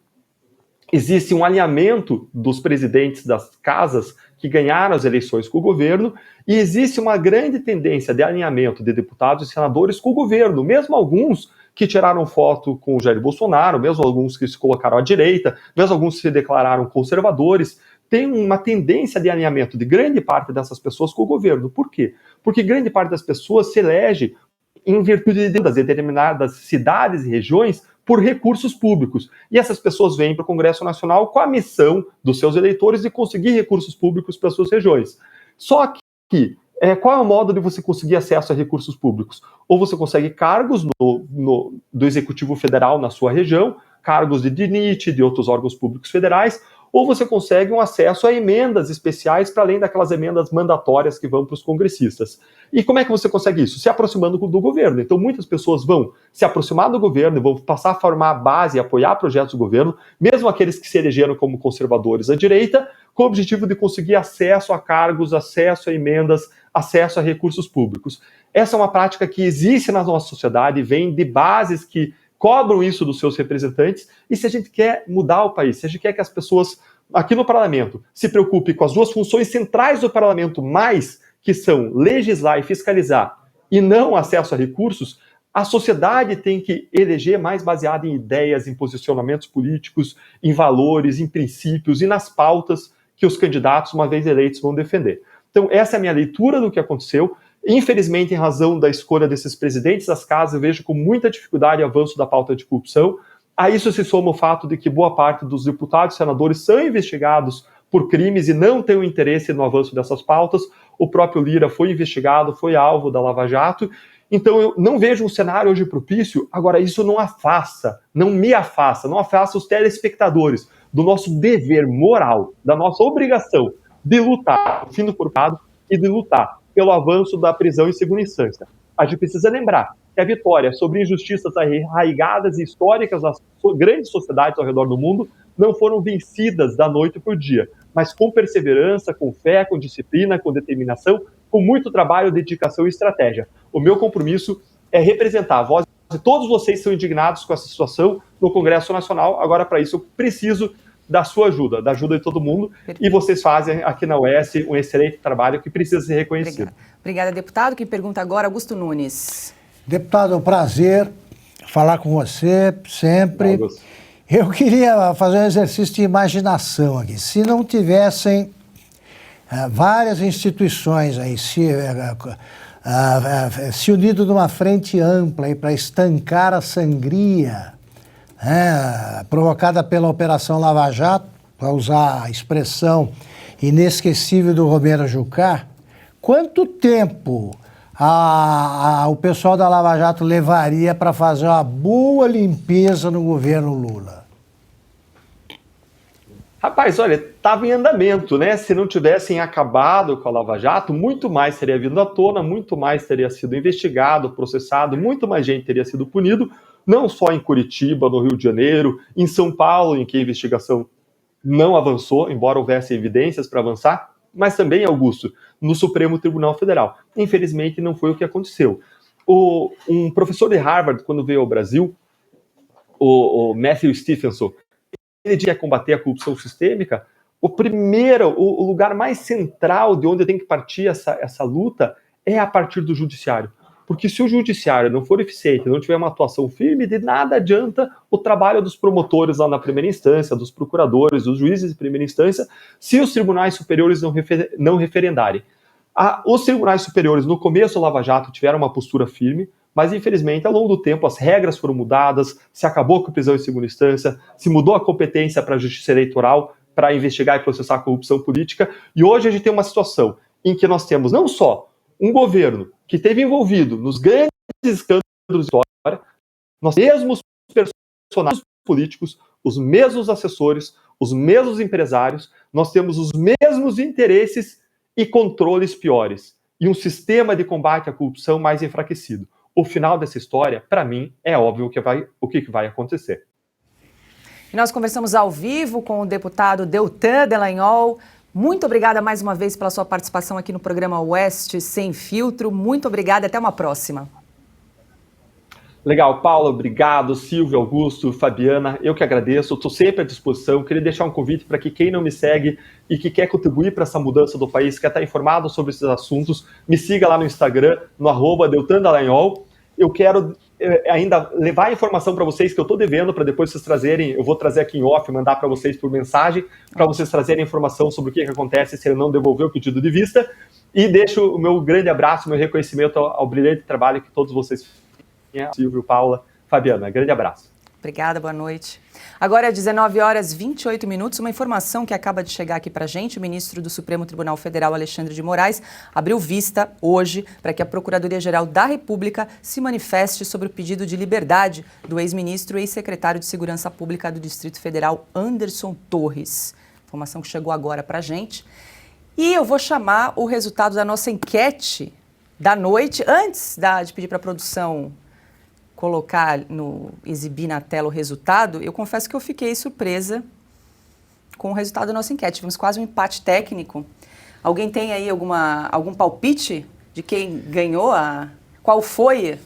Existe um alinhamento dos presidentes das casas que ganharam as eleições com o governo, e existe uma grande tendência de alinhamento de deputados e senadores com o governo, mesmo alguns que tiraram foto com o Jair Bolsonaro, mesmo alguns que se colocaram à direita, mesmo alguns que se declararam conservadores, tem uma tendência de alinhamento de grande parte dessas pessoas com o governo. Por quê? Porque grande parte das pessoas se elege em virtude de determinadas cidades e regiões por recursos públicos. E essas pessoas vêm para o Congresso Nacional com a missão dos seus eleitores de conseguir recursos públicos para suas regiões. Só que, qual é o modo de você conseguir acesso a recursos públicos? Ou você consegue cargos do Executivo Federal na sua região, cargos de DINIT, de outros órgãos públicos federais, ou você consegue um acesso a emendas especiais para além daquelas emendas mandatórias que vão para os congressistas. E como é que você consegue isso? Se aproximando do governo. Então muitas pessoas vão se aproximar do governo e vão passar a formar a base e apoiar projetos do governo, mesmo aqueles que se elegeram como conservadores à direita, com o objetivo de conseguir acesso a cargos, acesso a emendas, acesso a recursos públicos. Essa é uma prática que existe na nossa sociedade, vem de bases que cobram isso dos seus representantes, e se a gente quer mudar o país, se a gente quer que as pessoas aqui no parlamento se preocupem com as duas funções centrais do parlamento, mais que são legislar e fiscalizar, e não acesso a recursos, a sociedade tem que eleger mais baseada em ideias, em posicionamentos políticos, em valores, em princípios e nas pautas que os candidatos, uma vez eleitos, vão defender. Então, essa é a minha leitura do que aconteceu. Infelizmente, em razão da escolha desses presidentes das casas, eu vejo com muita dificuldade o avanço da pauta de corrupção. A isso se soma o fato de que boa parte dos deputados e senadores são investigados por crimes e não têm o interesse no avanço dessas pautas. O próprio Lira foi investigado, foi alvo da Lava Jato. Então, eu não vejo um cenário hoje propício. Agora, isso não afasta os telespectadores do nosso dever moral, da nossa obrigação de lutar pelo fim do purgado e de lutar pelo avanço da prisão em segunda instância. A gente precisa lembrar que a vitória sobre injustiças arraigadas e históricas das grandes sociedades ao redor do mundo não foram vencidas da noite para o dia, mas com perseverança, com fé, com disciplina, com determinação, com muito trabalho, dedicação e estratégia. O meu compromisso é representar a voz de todos vocês que são indignados com essa situação no Congresso Nacional. Agora, para isso, eu preciso da sua ajuda, da ajuda de todo mundo. Perfeito. E vocês fazem aqui na UES um excelente trabalho que precisa ser reconhecido. Obrigada, deputado. Quem pergunta agora, Augusto Nunes. Deputado, é um prazer falar com você sempre. Eu queria fazer um exercício de imaginação aqui. Se não tivessem várias instituições aí se unido numa frente ampla para estancar a sangria provocada pela Operação Lava Jato, para usar a expressão inesquecível do Romero Jucá, quanto tempo o pessoal da Lava Jato levaria para fazer uma boa limpeza no governo Lula? Rapaz, olha, estava em andamento, né? Se não tivessem acabado com a Lava Jato, muito mais teria vindo à tona, muito mais teria sido investigado, processado, muito mais gente teria sido punido, não só em Curitiba, no Rio de Janeiro, em São Paulo, em que a investigação não avançou, embora houvesse evidências para avançar, mas também, Augusto, no Supremo Tribunal Federal. Infelizmente, não foi o que aconteceu. Um professor de Harvard, quando veio ao Brasil, o Matthew Stephenson, ele quer combater a corrupção sistêmica. O lugar mais central de onde tem que partir essa luta é a partir do judiciário. Porque se o judiciário não for eficiente, não tiver uma atuação firme, de nada adianta o trabalho dos promotores lá na primeira instância, dos procuradores, dos juízes de primeira instância, se os tribunais superiores não referendarem. Os tribunais superiores, no começo do Lava Jato, tiveram uma postura firme, mas infelizmente, ao longo do tempo, as regras foram mudadas, se acabou com a prisão em segunda instância, se mudou a competência para a justiça eleitoral para investigar e processar a corrupção política, e hoje a gente tem uma situação em que nós temos não só um governo que esteve envolvido nos grandes escândalos da história, nós mesmos personagens políticos, os mesmos assessores, os mesmos empresários, nós temos os mesmos interesses e controles piores, e um sistema de combate à corrupção mais enfraquecido. O final dessa história, para mim, é óbvio o que vai acontecer. E nós conversamos ao vivo com o deputado Deltan Dallagnol. Muito obrigada mais uma vez pela sua participação aqui no programa Oeste Sem Filtro. Muito obrigada, até uma próxima. Legal, Paula, obrigado, Silvio, Augusto, Fabiana, eu que agradeço, estou sempre à disposição. Queria deixar um convite para que quem não me segue e que quer contribuir para essa mudança do país, quer estar informado sobre esses assuntos, me siga lá no Instagram, no @Deltan Dallagnol. Eu quero ainda levar a informação para vocês que eu estou devendo, para depois vocês trazerem, eu vou trazer aqui em off, mandar para vocês por mensagem, para vocês trazerem informação sobre o que acontece se ele não devolver o pedido de vista. E deixo o meu grande abraço, meu reconhecimento ao brilhante trabalho que todos vocês fazem, Silvio, Paula, Fabiana. Grande abraço. Obrigada, boa noite. Agora, às 19h28, uma informação que acaba de chegar aqui para a gente. O ministro do Supremo Tribunal Federal, Alexandre de Moraes, abriu vista hoje para que a Procuradoria-Geral da República se manifeste sobre o pedido de liberdade do ex-ministro e ex-secretário de Segurança Pública do Distrito Federal, Anderson Torres. Informação que chegou agora para a gente. E eu vou chamar o resultado da nossa enquete da noite, antes de pedir para a produção exibir na tela o resultado. Eu confesso que eu fiquei surpresa com o resultado da nossa enquete. Tivemos quase um empate técnico. Alguém tem aí algum palpite de quem ganhou? Qual foi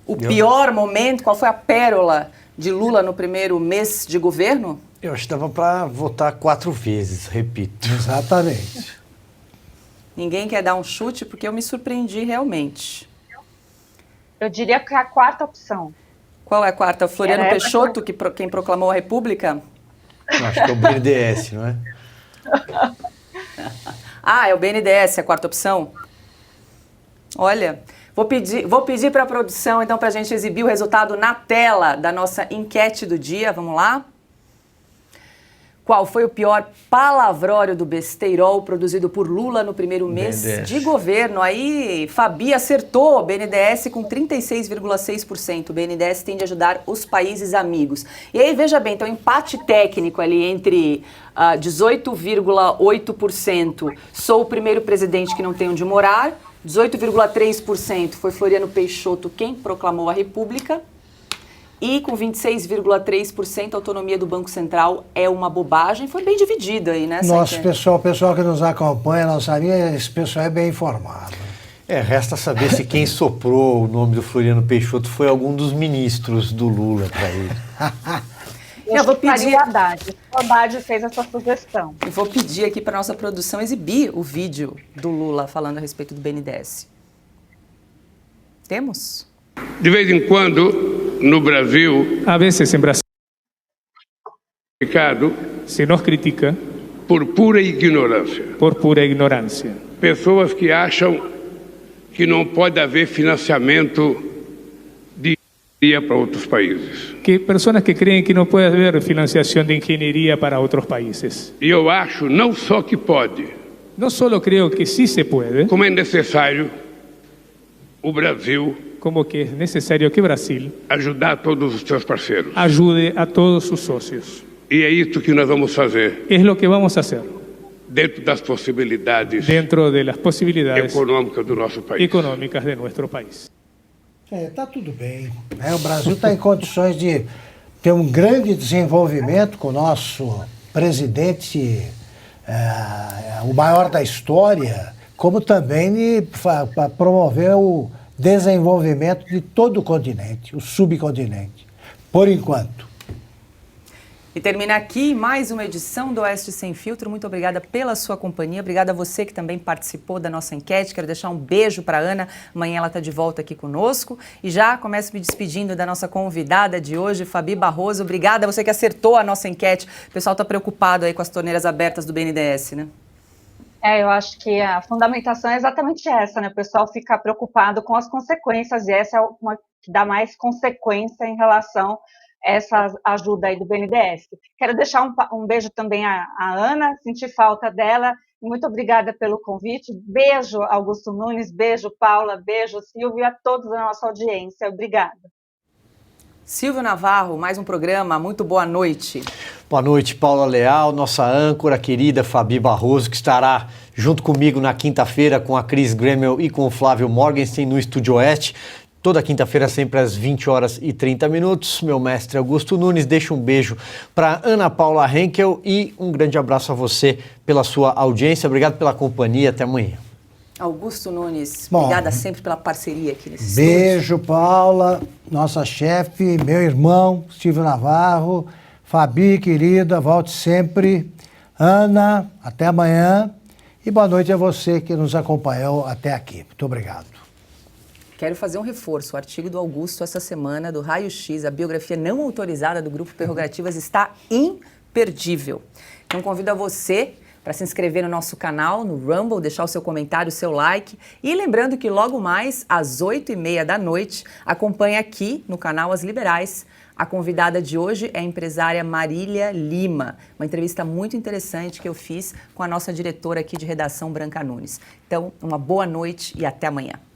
o pior momento? Qual foi a pérola de Lula no primeiro mês de governo? Eu acho que dava para votar 4 vezes, repito. Exatamente. Ninguém quer dar um chute, porque eu me surpreendi realmente. Eu diria que é a quarta opção. Qual é a quarta? Floriano Peixoto, quem proclamou a República? Eu acho que é o BNDES, não é? É o BNDES, a quarta opção? Olha, vou pedir para a produção, então, para a gente exibir o resultado na tela da nossa enquete do dia. Vamos lá? Qual foi o pior palavrório do besteirol produzido por Lula no primeiro mês de governo? Aí, Fabi acertou, BNDES com 36,6%. O BNDES tende a ajudar os países amigos. E aí, veja bem, então, empate técnico ali entre 18,8%. Sou o primeiro presidente que não tem onde morar. 18,3% foi Floriano Peixoto quem proclamou a República. E com 26,3% a autonomia do Banco Central é uma bobagem. Foi bem dividido aí, né? Nosso pessoal que nos acompanha, não sabia, esse pessoal é bem informado. Resta saber se quem soprou o nome do Floriano Peixoto foi algum dos ministros do Lula para ele. Eu vou pedir o Haddad. O Haddad fez essa sugestão. Eu vou pedir aqui para nossa produção exibir o vídeo do Lula falando a respeito do BNDES. Temos? De vez em quando, no Brasil, a veces en Brasil se nos critica por pura ignorância. Pessoas que acham que não pode haver financiamento de engenharia para outros países. Personas que creen que no puede haber financiación de ingeniería para otros países. E eu acho não só que pode, No solo creo que sí se puede, como é necessário o Brasil como que es necesario que Brasil ajudar todos os seus parceiros. ayude a todos sus socios. E é isso que nós vamos fazer, Es lo que vamos a hacer dentro das possibilidades dentro de las posibilidades econômicas do nosso país. económicas de nuestro país. Tá tudo bem. O Brasil está em condições de ter um grande desenvolvimento com o nosso presidente, o maior da história, como também para promover o desenvolvimento de todo o continente, o subcontinente, por enquanto. E termina aqui mais uma edição do Oeste Sem Filtro. Muito obrigada pela sua companhia. Obrigada a você que também participou da nossa enquete. Quero deixar um beijo para a Ana. Amanhã ela está de volta aqui conosco. E já começo me despedindo da nossa convidada de hoje, Fabi Barroso. Obrigada a você que acertou a nossa enquete. O pessoal está preocupado aí com as torneiras abertas do BNDES, né? Eu acho que a fundamentação é exatamente essa, né? O pessoal fica preocupado com as consequências, e essa é uma que dá mais consequência em relação a essa ajuda aí do BNDES. Quero deixar um beijo também à Ana, senti falta dela, e muito obrigada pelo convite. Beijo, Augusto Nunes, beijo, Paula, beijo, Silvio, e a todos da nossa audiência. Obrigada. Silvio Navarro, mais um programa. Muito boa noite. Boa noite, Paula Leal, nossa âncora querida Fabi Barroso, que estará junto comigo na quinta-feira com a Cris Gremel e com o Flávio Morgenstern no Estúdio Oeste. Toda quinta-feira, sempre às 20h30. Meu mestre Augusto Nunes, deixa um beijo para Ana Paula Henkel e um grande abraço a você pela sua audiência. Obrigado pela companhia. Até amanhã. Augusto Nunes, obrigada sempre pela parceria aqui nesse Beijo, estúdio. Paula, nossa chefe, meu irmão, Silvio Navarro, Fabi, querida, volte sempre. Ana, até amanhã. E boa noite a você que nos acompanhou até aqui. Muito obrigado. Quero fazer um reforço. O artigo do Augusto essa semana, do Raio X, a biografia não autorizada do Grupo Prerrogativas, está imperdível. Então convido a você para se inscrever no nosso canal, no Rumble, deixar o seu comentário, o seu like. E lembrando que logo mais, às 8h30 da noite, acompanhe aqui no canal As Liberais. A convidada de hoje é a empresária Marília Lima. Uma entrevista muito interessante que eu fiz com a nossa diretora aqui de redação, Branca Nunes. Então, uma boa noite e até amanhã.